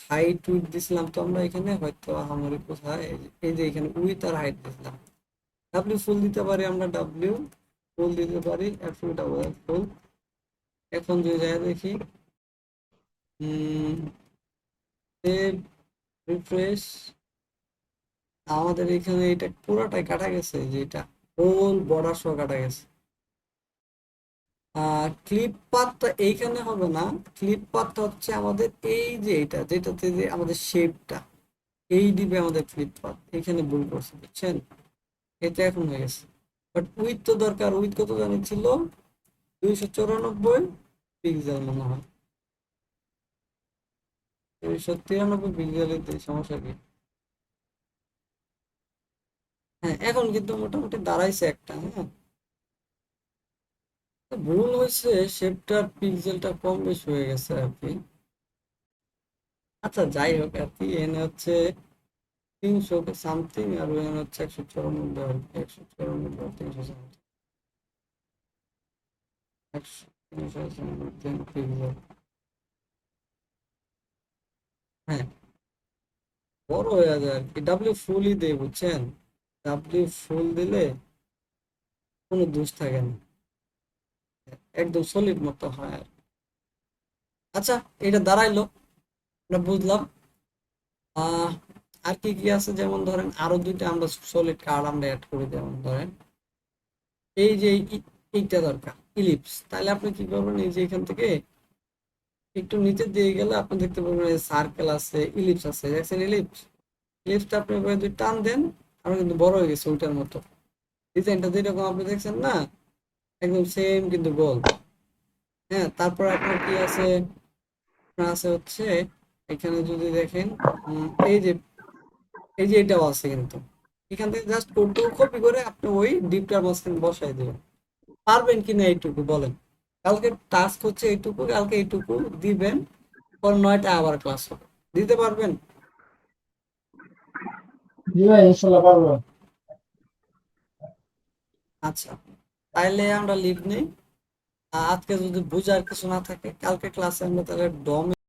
হাইট উইথ দিছিলাম, তো আমরা এখানে হয়তো আমাদের কোথায় এই যে এখানে উইথ আর হাইট দিছিলাম। ডাব্লিউ ফুল দিতে পারি, আমরা ডাব্লিউ ফুল দিতে পারি, এফ ইউ ডাবল এফ ফুল। এখন যদি যাই দেখি, সেভ, রিফ্রেশ, আমাদের এখানে এটা পুরোটাই কাটা গেছে, যে এটা হোল বর্ডার সহ কাটা গেছে। ক্লিপ পাথটা এইখানে হবে না, ক্লিপ পাথটা হচ্ছে আমাদের এই যে এটা, যেটাতে যে আমাদের শেপটা, এই দিবে আমাদের ক্লিপ পাথ, এখানে ভুল করছে, বুঝছেন? এটা এখন হয়ে গেছে। বাট উইথ তো দরকার, উইথ কত জানি ছিল, 294 পিক্সেল মনে হয়, 293 পিক্সেলের সমস্যা কি? হ্যাঁ, এখন কিন্তু মোটামুটি দাঁড়াইছে একটা, হ্যাঁ। ভুল হয়েছে, শেপটার পিক্সেলটা কম বেশি হয়ে গেছে আর কি। আচ্ছা যাই হোক আর কি, এনে হচ্ছে 300 সামথিং, আর এনে হচ্ছে 194 আর কি, 194 300 সামথিং, 300 পিক্সেল। হ্যাঁ, বড় হয়ে যায় আর কি। ডাব্লিউ ফুলই দেয়, বুঝছেন? ডাব্লিউ ফুল দিলে কোনো দোষ থাকে না, একদম সলিড মতো হয় আর কি। আচ্ছা, এটা দাঁড়াইলো, আমরা বুঝলাম। আহ আর কি কি আছে, যেমন ধরেন আরো দুইটা আমরা সলিড কার্ড আমরা অ্যাড করি, যেমন ধরেন এই যে এইটা দরকার, ইলিপস। তাহলে আপনি কি করবেন, এই যে এখান থেকে একটু নিচে দিয়ে গেলে আপনি দেখতে পাবেন সার্কেল আছে, ইলিপস আছে, দেখছেন ইলিপস? ইলিপসটা আপনি এভাবে যদি টান দেন, আমরা কিন্তু বড় হয়ে গেছে ওইটার মতো। ডিজাইনটা যেরকম আপনি দেখছেন না, একদম সেম কিন্তু গোল। হ্যাঁ, তারপর আপনার কি আছে, আপনার আছে হচ্ছে এখানে যদি দেখেন, এই যে এটাও আছে কিন্তু, এখান থেকে জাস্ট কোডটু কপি করে আপনি ওই ডিপটার মাঝখানে বসাই দেবেন। পারবেন কিনা এইটুকু বলেন? কালকে টাস্ক হচ্ছে এইটুকু, কালকে এইটুকু দিবেন, পর 9টা আবার ক্লাস হবে, দিতে পারবেন? জি ভাই, ইনশাল্লাহ পারবো। আচ্ছা, তাইলে আমরা লিভ নেই। আজকে যদি বুঝার কিছু না থাকে, কালকে ক্লাসে আমরা তাহলে ডম